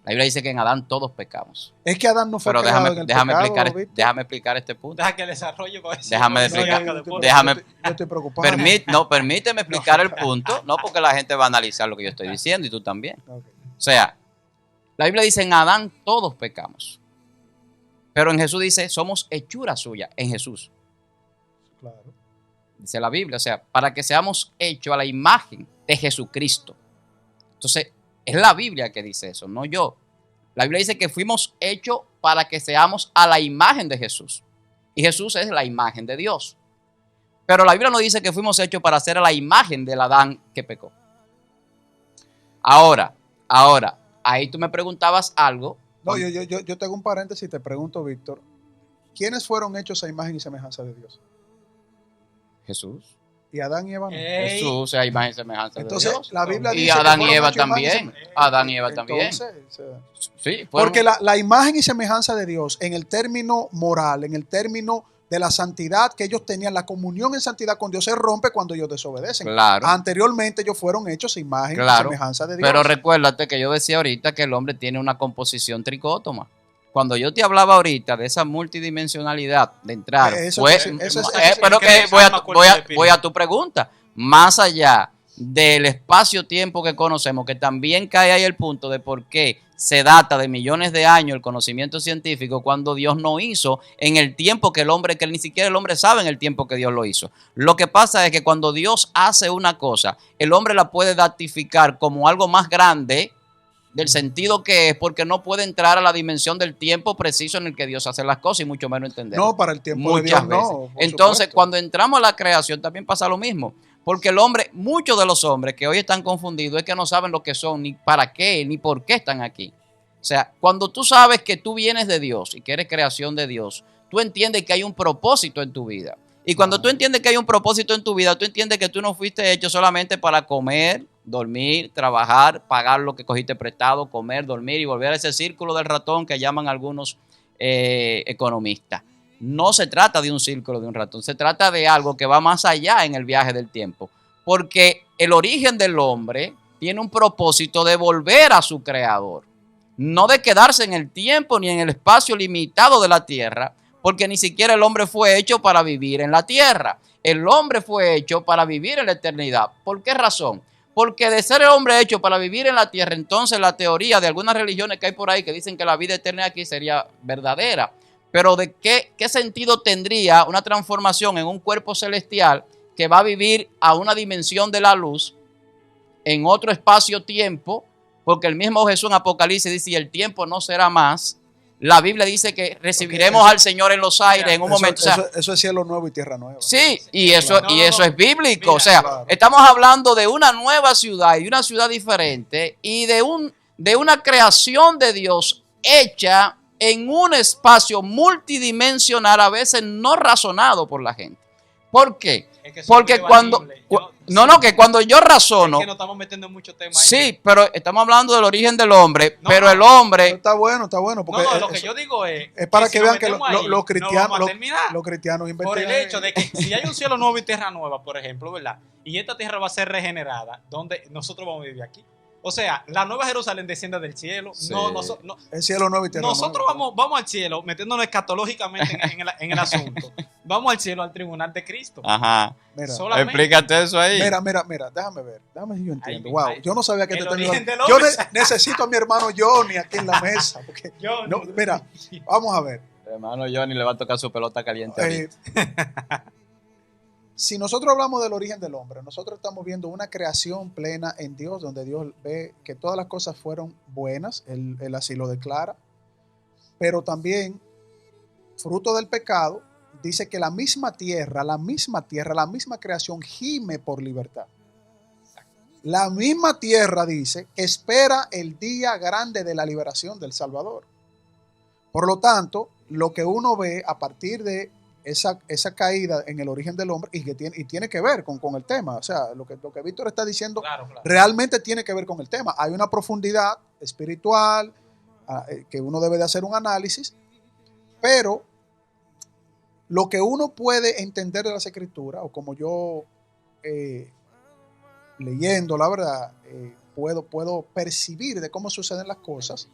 La Biblia dice que en Adán todos pecamos. Es que Adán no fue Pero creado en el pecado, ¿viste? déjame explicar este punto. Deja que desarrolle con eso. Déjame No, explicar. no, después. Déjame- Yo estoy preocupado. Permíteme explicar el punto, no porque la gente va a analizar lo que yo estoy diciendo y tú también. Ok. O sea, la Biblia dice en Adán todos pecamos. Pero en Jesús dice somos hechura suya en Jesús. Claro. Dice la Biblia, o sea, para que seamos hechos a la imagen de Jesucristo. Entonces, es la Biblia que dice eso, no yo. La Biblia dice que fuimos hechos para que seamos a la imagen de Jesús. Y Jesús es la imagen de Dios. Pero la Biblia no dice que fuimos hechos para ser a la imagen del Adán que pecó. Ahora, ahí tú me preguntabas algo. No, yo te hago un paréntesis y te pregunto, Víctor, ¿quiénes fueron hechos a imagen y semejanza de Dios? Jesús. Y Adán y Eva no. Ey, Jesús es a imagen y semejanza Entonces, de Dios. la Biblia Y dice que Adán y fueron Eva hechos a imagen y también. semejanza. Adán y Eva también. Entonces, o sea, Sí, fueron- porque la imagen y semejanza de Dios, en el término moral, en el término de la santidad que ellos tenían, la comunión en santidad con Dios se rompe cuando ellos desobedecen. Claro. Anteriormente ellos fueron hechos a imagen y Claro, semejanza de Dios. Pero recuérdate que yo decía ahorita que el hombre tiene una composición tricótoma. Cuando yo te hablaba ahorita de esa multidimensionalidad de entrar, Eso pero que que es alma, cuerpo y espíritu. voy a tu pregunta. Más allá del espacio-tiempo que conocemos, que también cae ahí el punto de por qué se data de millones de años el conocimiento científico cuando Dios no hizo en el tiempo que ni siquiera el hombre sabe en el tiempo que Dios lo hizo. Lo que pasa es que cuando Dios hace una cosa, el hombre la puede datificar como algo más grande del sentido que es, porque no puede entrar a la dimensión del tiempo preciso en el que Dios hace las cosas y mucho menos entender. No, para el tiempo de Muchas Dios veces. no. por Entonces, supuesto. cuando entramos a la creación también pasa lo mismo. Porque el hombre, muchos de los hombres que hoy están confundidos es que no saben lo que son, ni para qué, ni por qué están aquí. O sea, cuando tú sabes que tú vienes de Dios y que eres creación de Dios, tú entiendes que hay un propósito en tu vida. Y cuando tú entiendes que hay un propósito en tu vida, tú entiendes que tú no fuiste hecho solamente para comer, dormir, trabajar, pagar lo que cogiste prestado, comer, dormir y volver a ese círculo del ratón que llaman algunos economistas. No se trata de un círculo de un ratón, se trata de algo que va más allá en el viaje del tiempo. Porque el origen del hombre tiene un propósito de volver a su creador. No de quedarse en el tiempo ni en el espacio limitado de la tierra, porque ni siquiera el hombre fue hecho para vivir en la tierra. El hombre fue hecho para vivir en la eternidad. ¿Por qué razón? Porque de ser el hombre hecho para vivir en la tierra, entonces la teoría de algunas religiones que hay por ahí que dicen que la vida eterna aquí sería verdadera. Pero ¿de qué sentido tendría una transformación en un cuerpo celestial que va a vivir a una dimensión de la luz en otro espacio-tiempo? Porque el mismo Jesús en Apocalipsis dice, y el tiempo no será más. La Biblia dice que recibiremos al Señor en los aires en un momento. O sea, eso es cielo nuevo y tierra nueva. Sí, y eso, claro. eso es bíblico. Mira, o sea, claro. Estamos hablando de una nueva ciudad y una ciudad diferente y de una creación de Dios hecha en un espacio multidimensional, a veces no razonado por la gente. ¿Por qué? Es que eso Porque es cuando... debatible. que cuando yo razono... Es que nos estamos metiendo en muchos temas ahí. Sí, pero estamos hablando del origen del hombre, No, pero no. el hombre... Pero está bueno, porque Lo que yo digo es para si que nos vean que metemos ahí, los no cristianos, vamos a terminar. los cristianos Por el inventan. hecho de que si hay un cielo nuevo y tierra nueva, por ejemplo, ¿verdad? Y esta tierra va a ser regenerada, donde nosotros vamos a vivir aquí. O sea, la nueva Jerusalén desciende del cielo. Sí. No, Es cielo nuevo y tierra nosotros nueva. vamos al cielo, metiéndonos escatológicamente en el asunto. Vamos al cielo, al tribunal de Cristo. Ajá. Mira, Solamente. Explícate eso ahí. mira, déjame ver si yo entiendo. Ay, Wow, ay, yo no sabía que el te tenía. origen del Yo hombre. necesito a mi hermano Johnny aquí en la mesa. Porque, Yo no, mira, vamos a ver. Hermano Johnny le va a tocar su pelota caliente ahorita. Si nosotros hablamos del origen del hombre, nosotros estamos viendo una creación plena en Dios, donde Dios ve que todas las cosas fueron buenas, él así lo declara, pero también, fruto del pecado, dice que la misma tierra, la misma creación gime por libertad. La misma tierra dice que espera el día grande de la liberación del Salvador. Por lo tanto, lo que uno ve a partir de esa caída en el origen del hombre y tiene que ver con el tema. O sea, lo que Víctor está diciendo Claro. realmente tiene que ver con el tema. Hay una profundidad espiritual que uno debe de hacer un análisis, pero lo que uno puede entender de las escrituras, o como yo leyendo, la verdad, puedo percibir de cómo suceden las cosas,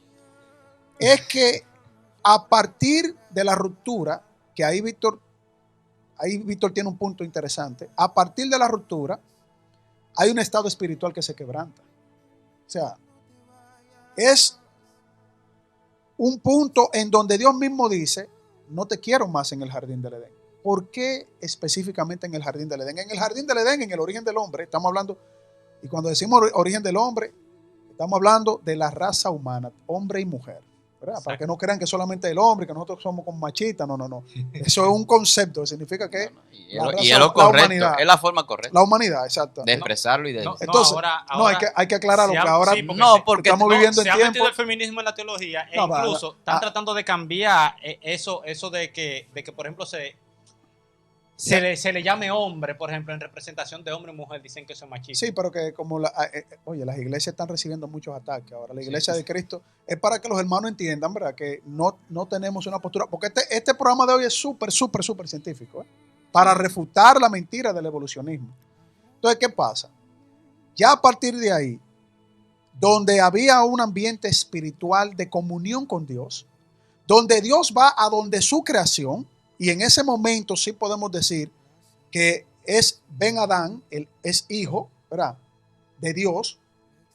es que a partir de la ruptura, que ahí Víctor tiene un punto interesante. A partir de la ruptura, hay un estado espiritual que se quebranta. O sea, es un punto en donde Dios mismo dice, no te quiero más en el jardín del Edén. ¿Por qué específicamente en el jardín del Edén? En el jardín del Edén, en el origen del hombre, estamos hablando, y cuando decimos origen del hombre, estamos hablando de la raza humana, hombre y mujer. ¿Verdad? Para que no crean que solamente el hombre, que nosotros somos como machistas, no. Eso es un concepto que significa que Y es lo correcto, humanidad, es la forma correcta la humanidad, exacto. de expresarlo y de... Entonces, hay que aclararlo, que ahora porque estamos viviendo se en ha tiempo. metido el feminismo en la teología e No, incluso están tratando de cambiar eso de que por ejemplo se le llame hombre, por ejemplo, en representación de hombre y mujer, dicen que eso es machista. Sí, pero que como las iglesias están recibiendo muchos ataques ahora. La iglesia de Cristo es para que los hermanos entiendan, ¿verdad? Que no tenemos una postura, porque este programa de hoy es súper científico, para refutar la mentira del evolucionismo. Entonces, ¿qué pasa? Ya a partir de ahí, donde había un ambiente espiritual de comunión con Dios, donde Dios va a donde su creación, y en ese momento sí podemos decir que Ben Adán, él es hijo, ¿verdad?, de Dios.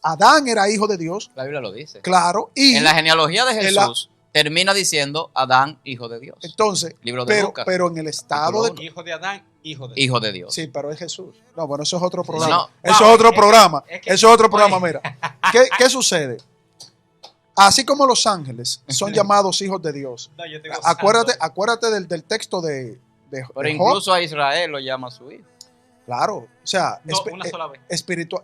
Adán era hijo de Dios. La Biblia lo dice. Claro. Y en la genealogía de Jesús termina diciendo Adán, hijo de Dios. Entonces, Libro de Lucas, pero en el estado de... Hijo de Adán, hijo de Dios. Sí, pero es Jesús. No, bueno, eso es otro programa. No. Eso es otro programa. es que- Eso es otro programa, mira. ¿Qué sucede? Así como los ángeles son llamados hijos de Dios. No, yo tengo Acuérdate del texto de Pero Job. incluso a Israel lo llama su hijo. Claro, o sea, No, una sola vez.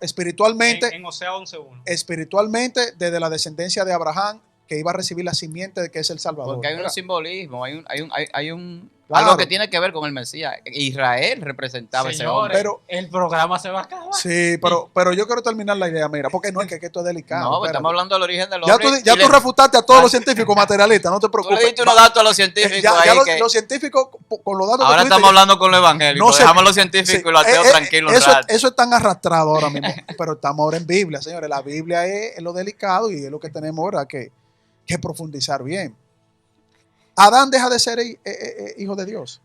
espiritualmente, En Osea 11:1. espiritualmente, desde la descendencia de Abraham, que iba a recibir la simiente de que es el Salvador. Porque hay un ¿verdad? simbolismo, Claro. algo que tiene que ver con el Mesías. Israel representaba ese hombre. Señores, el programa se va a acabar. Sí, pero yo quiero terminar la idea, mira, porque no es que esto es delicado. No, espérate. estamos hablando del origen del Ya hombre. tú refutaste a todos los científicos materialistas, no te Tú preocupes. le diste unos datos a los científicos Ya ahí los, que los científicos, con los datos ahora que tú estamos diste, hablando con los evangélicos. no sé- Dejamos a los científicos sí, y los ateos tranquilos un eso, rato. eso es tan arrastrado ahora mismo, pero estamos ahora en Biblia, señores. La Biblia es lo delicado y es lo que tenemos ahora que profundizar bien. Adán deja de ser hijo de Dios.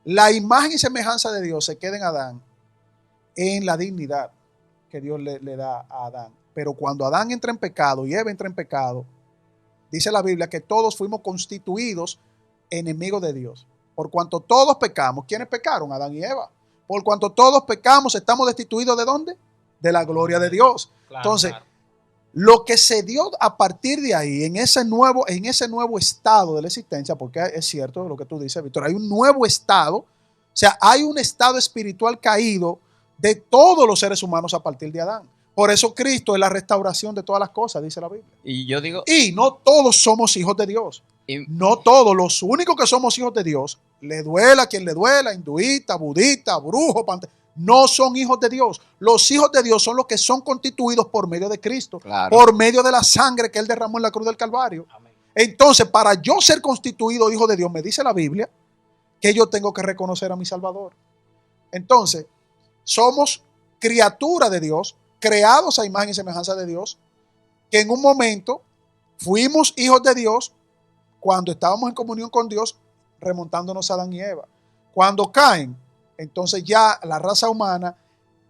La imagen y semejanza de Dios se queda en Adán en la dignidad que Dios le da a Adán. Pero cuando Adán entra en pecado y Eva entra en pecado, dice la Biblia que todos fuimos constituidos enemigos de Dios. Por cuanto todos pecamos, ¿quiénes pecaron? Adán y Eva. Por cuanto todos pecamos, estamos destituidos ¿de dónde? De la gloria de Dios. Claro, Entonces, claro. lo que se dio a partir de ahí, en ese nuevo estado de la existencia, porque es cierto lo que tú dices, Víctor, hay un nuevo estado, o sea, hay un estado espiritual caído de todos los seres humanos a partir de Adán. Por eso Cristo es la restauración de todas las cosas, dice la Biblia. Y yo digo, Y no todos somos hijos de Dios. y- No todos, los únicos que somos hijos de Dios, le duela a quien le duela, hinduista, budista, brujo, no son hijos de Dios. Los hijos de Dios son los que son constituidos por medio de Cristo, claro, por medio de la sangre que Él derramó en la cruz del Calvario. Amén. Entonces, para yo ser constituido hijo de Dios, me dice la Biblia que yo tengo que reconocer a mi Salvador. Entonces, somos criaturas de Dios, creados a imagen y semejanza de Dios, que en un momento fuimos hijos de Dios cuando estábamos en comunión con Dios, remontándonos a Adán y Eva. Cuando caen, entonces ya la raza humana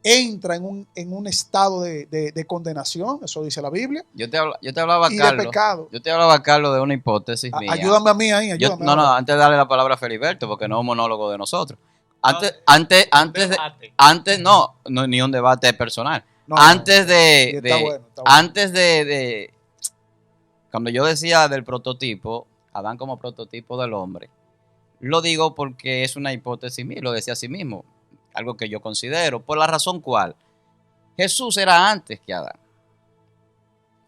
entra en un estado de condenación, eso dice la Biblia, yo te hablaba, y de Carlos. pecado. Yo te hablaba, Carlos, de una hipótesis mía. Ayúdame a mí ahí, ayúdame. No, antes de darle la palabra a Feliberto, porque no es un monólogo de nosotros. Antes Debate. no, ni un debate personal. No, Antes y de, está bueno, está bueno. antes de, cuando yo decía del prototipo, Adán como prototipo del hombre, lo digo porque es una hipótesis mía, lo decía así mismo, algo que yo considero, por la razón cual Jesús era antes que Adán.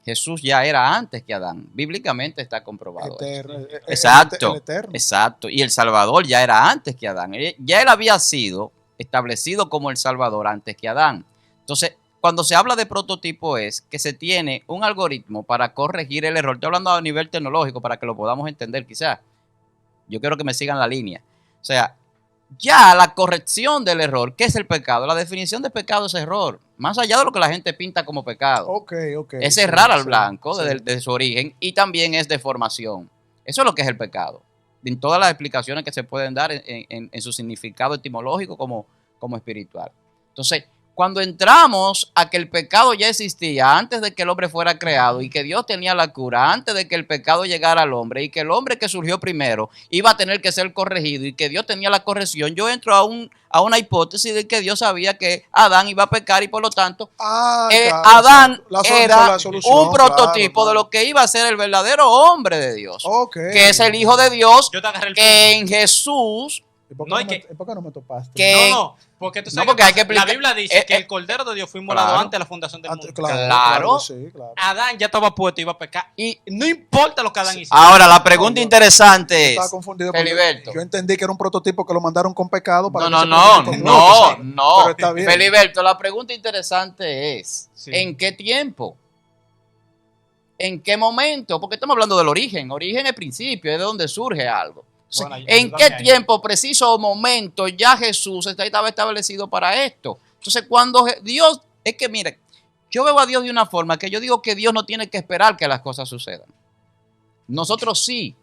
Jesús ya era antes que Adán. Bíblicamente está comprobado. Eterno, Exacto. el eterno. Exacto. Y el Salvador ya era antes que Adán. Ya él había sido establecido como el Salvador antes que Adán. Entonces, cuando se habla de prototipo es que se tiene un algoritmo para corregir el error. Estoy hablando a nivel tecnológico para que lo podamos entender quizás. Yo quiero que me sigan la línea. O sea, ya la corrección del error, ¿qué es el pecado? La definición de pecado es error. Más allá de lo que la gente pinta como pecado. Ok. Es sí, errar al sí, blanco sí. de su origen y también es deformación. Eso es lo que es el pecado. En todas las explicaciones que se pueden dar en su significado etimológico como espiritual. Entonces, cuando entramos a que el pecado ya existía antes de que el hombre fuera creado y que Dios tenía la cura antes de que el pecado llegara al hombre y que el hombre que surgió primero iba a tener que ser corregido y que Dios tenía la corrección, yo entro a una hipótesis de que Dios sabía que Adán iba a pecar y por lo tanto Claro, Adán la era solución, un prototipo claro. de lo que iba a ser el verdadero hombre de Dios, Ok. que es el Hijo de Dios, Yo te agarré el que en Jesús, ¿Y por qué No, no, y que- ¿por qué no me topaste? que- No, porque tú No, sabes porque qué hay que pasa. La explicar- Biblia dice que el Cordero de Dios fue inmolado Claro. antes de la fundación del mundo. Claro. Sí, claro. Adán ya estaba puesto y iba a pecar. y No importa lo que Adán hizo. ahora la pregunta yo interesante Estaba es, confundido porque Feliberto. yo entendí que era un prototipo que lo mandaron con pecado para no, que no, se no, pudiera no, controlar. no, Pero está bien. Feliberto, la pregunta interesante es, Sí. ¿en qué tiempo? ¿En qué momento? Porque estamos hablando del origen es principio, es de donde surge algo. Entonces, Bueno, ¿en ayúdame qué ahí. tiempo, preciso o momento ya Jesús estaba establecido para esto? Entonces, cuando Dios, es que mire, yo veo a Dios de una forma que yo digo que Dios no tiene que esperar que las cosas sucedan. Nosotros sí.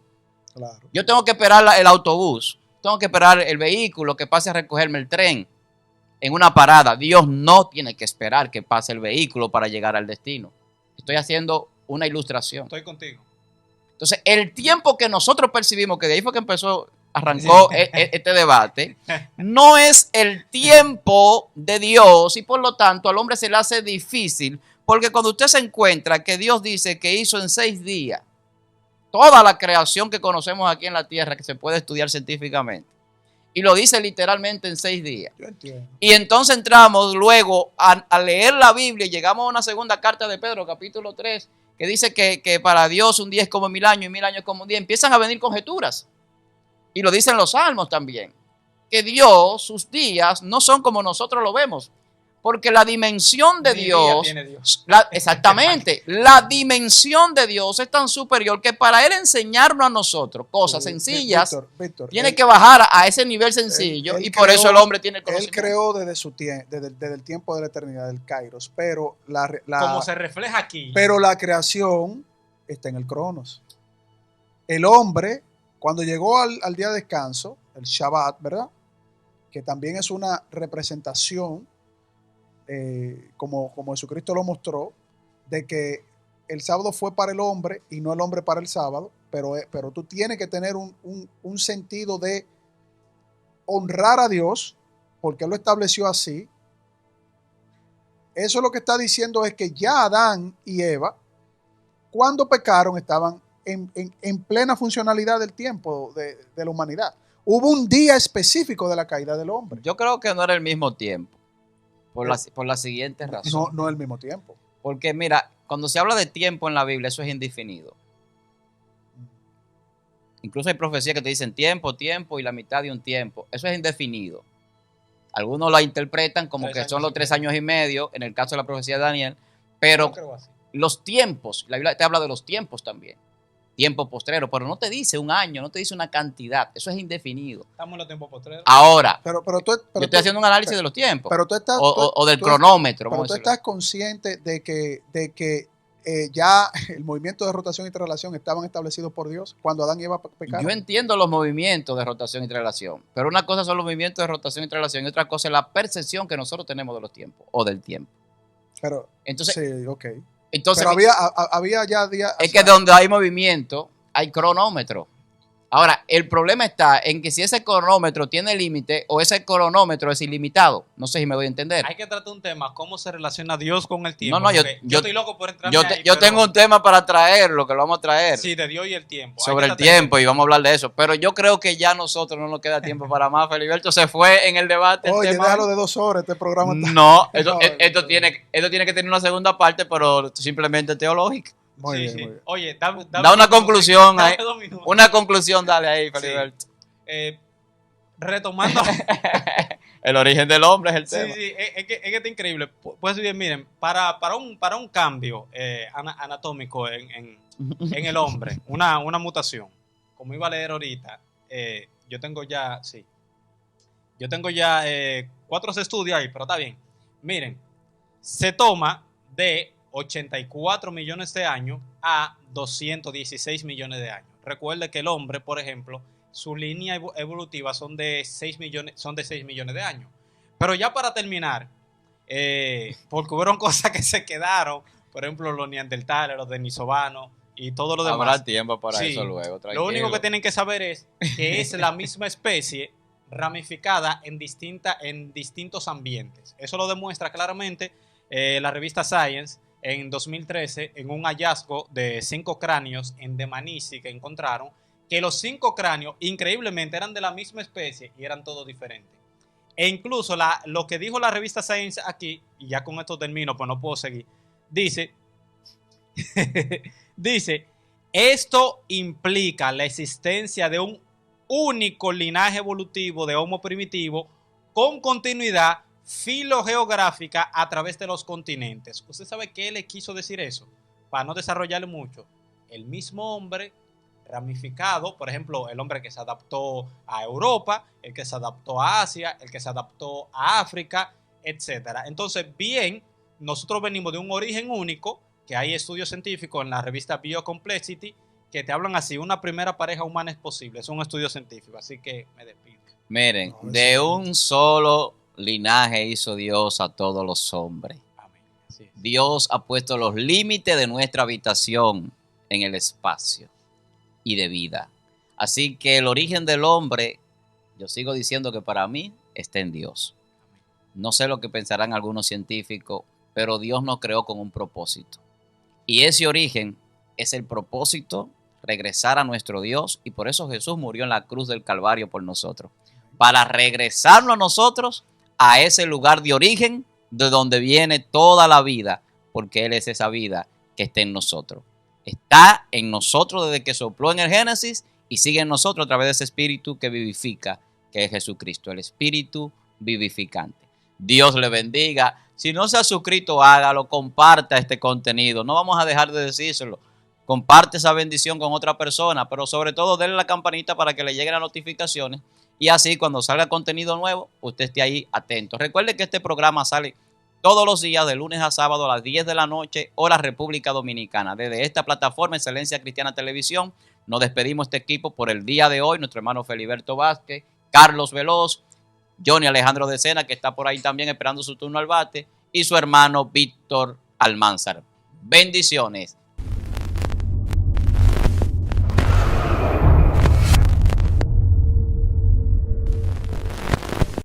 Claro. Yo tengo que esperar el autobús, tengo que esperar el vehículo que pase a recogerme el tren en una parada. Dios no tiene que esperar que pase el vehículo para llegar al destino. Estoy haciendo una ilustración. Estoy contigo. Entonces, el tiempo que nosotros percibimos, que de ahí fue que arrancó este debate, no es el tiempo de Dios y por lo tanto al hombre se le hace difícil, porque cuando usted se encuentra que Dios dice que hizo en 6 días toda la creación que conocemos aquí en la tierra, que se puede estudiar científicamente, Y lo dice literalmente en 6 días. Yo entiendo. Y entonces entramos luego a leer la Biblia y llegamos a una segunda carta de Pedro, capítulo 3, que dice que para Dios un día es como 1000 años y 1000 años es como un día. Empiezan a venir conjeturas. Y lo dicen los salmos también. Que Dios, sus días, no son como nosotros lo vemos. Porque la dimensión de Ni día Dios, tiene Dios. exactamente, la dimensión de Dios es tan superior que para Él enseñarnos a nosotros cosas sencillas, Víctor, tiene él- que bajar a ese nivel sencillo él y por eso creó- el hombre tiene el Él conocimiento. creó desde el tiempo de la eternidad, del Kairos, pero Como se refleja aquí. pero la creación está en el Cronos. El hombre, cuando llegó al día de descanso, el Shabbat, ¿verdad? Que también es una representación, como Jesucristo lo mostró, de que el sábado fue para el hombre y no el hombre para el sábado, pero tú tienes que tener un sentido de honrar a Dios, porque Él lo estableció así. Eso lo que está diciendo es que ya Adán y Eva, cuando pecaron, estaban en plena funcionalidad del tiempo de la humanidad. Hubo un día específico de la caída del hombre. Yo creo que no era el mismo tiempo, por la siguiente razón. No al mismo tiempo. Porque mira, cuando se habla de tiempo en la Biblia, eso es indefinido. Incluso hay profecías que te dicen tiempo, tiempo y la mitad de un tiempo. Eso es indefinido. Algunos la interpretan como 3 que son años los y 3 medio. años y medio, en el caso de la profecía de Daniel, pero Yo creo así. los tiempos, la Biblia te habla de los tiempos también. Tiempo postrero, pero no te dice un año, no te dice una cantidad, eso es indefinido. Estamos en los tiempos postreros. Ahora, Pero yo estoy haciendo un análisis de los tiempos, pero tú estás, o del tú- cronómetro, pero vamos tú a decirlo. estás consciente de que ya el movimiento de rotación y traslación estaban establecidos por Dios cuando Adán y Eva pecaron. Yo entiendo los movimientos de rotación y traslación, pero una cosa son los movimientos de rotación y traslación y otra cosa es la percepción que nosotros tenemos de los tiempos o del tiempo. Pero, Entonces, sí, ok. entonces Pero había ya días. es que donde hay movimiento hay cronómetro. Ahora, el problema está en que si ese cronómetro tiene límite o ese cronómetro es ilimitado. No sé si me voy a entender. Hay que tratar un tema, cómo se relaciona Dios con el tiempo. No, yo estoy loco por entrarme yo ahí, yo pero- tengo un tema para traerlo, que lo vamos a traer. Sí, de Dios y el tiempo. Hay Sobre que el tratar tiempo y vamos a hablar de eso. Pero yo creo que ya a nosotros no nos queda tiempo para más. Feliberto se fue en el debate. el Oye, tema. déjalo de 2 horas, este programa está No, esto, No, esto tiene que tener una segunda parte, pero simplemente teológica. muy Sí, bien, sí. muy bien. Oye, Da una 2 minutos, conclusión dame ahí. 2 minutos. Una conclusión, dale ahí, Feliberto. Retomando. El origen del hombre es el Sí, tema. sí, es que está increíble. Pues bien, miren, para un cambio anatómico en el hombre, una mutación, como iba a leer ahorita, yo tengo ya 4 estudios ahí, pero está bien. Miren, se toma de 84 millones de años a 216 millones de años. Recuerde que el hombre, por ejemplo, su línea evolutiva son de 6 millones de años. Pero ya para terminar, porque hubieron cosas que se quedaron, por ejemplo, los neandertales, los denisovanos y todo lo demás. Habrá tiempo para Sí. eso luego. Lo único que tienen que saber es que es la misma especie ramificada en distintos ambientes. Eso lo demuestra claramente la revista Science en 2013 en un hallazgo de 5 cráneos en Dmanisi que encontraron que los 5 cráneos increíblemente eran de la misma especie y eran todos diferentes. E incluso lo que dijo la revista Science aquí, y ya con esto termino, pues no puedo seguir, dice, esto implica la existencia de un único linaje evolutivo de Homo primitivo con continuidad filogeográfica a través de los continentes. ¿Usted sabe qué le quiso decir eso? Para no desarrollarlo mucho. El mismo hombre ramificado, por ejemplo, el hombre que se adaptó a Europa, el que se adaptó a Asia, el que se adaptó a África, etcétera. Entonces, bien, nosotros venimos de un origen único, que hay estudios científicos en la revista Biocomplexity que te hablan así, una primera pareja humana es posible, es un estudio científico, así que me despido. Miren, No, de eso- un solo linaje hizo Dios a todos los hombres. Amén. Así es. Dios ha puesto los límites de nuestra habitación en el espacio y de vida. Así que el origen del hombre, yo sigo diciendo que para mí está en Dios. No sé lo que pensarán algunos científicos, pero Dios nos creó con un propósito. Y ese origen es el propósito, regresar a nuestro Dios, y por eso Jesús murió en la cruz del Calvario por nosotros. para regresarnos a nosotros a ese lugar de origen de donde viene toda la vida, porque Él es esa vida que está en nosotros. Está en nosotros desde que sopló en el Génesis y sigue en nosotros a través de ese espíritu que vivifica, que es Jesucristo, el espíritu vivificante. Dios le bendiga. Si no se ha suscrito, hágalo, comparta este contenido. No vamos a dejar de decírselo. Comparte esa bendición con otra persona, pero sobre todo denle la campanita para que le lleguen las notificaciones y así cuando salga contenido nuevo, usted esté ahí atento. Recuerde que este programa sale todos los días de lunes a sábado a las 10 de la noche, hora República Dominicana. Desde esta plataforma Excelencia Cristiana Televisión, nos despedimos este equipo por el día de hoy. Nuestro hermano Feliberto Vázquez, Carlos Veloz, Johnny Alejandro de Sena, que está por ahí también esperando su turno al bate, y su hermano Víctor Almanzar. Bendiciones.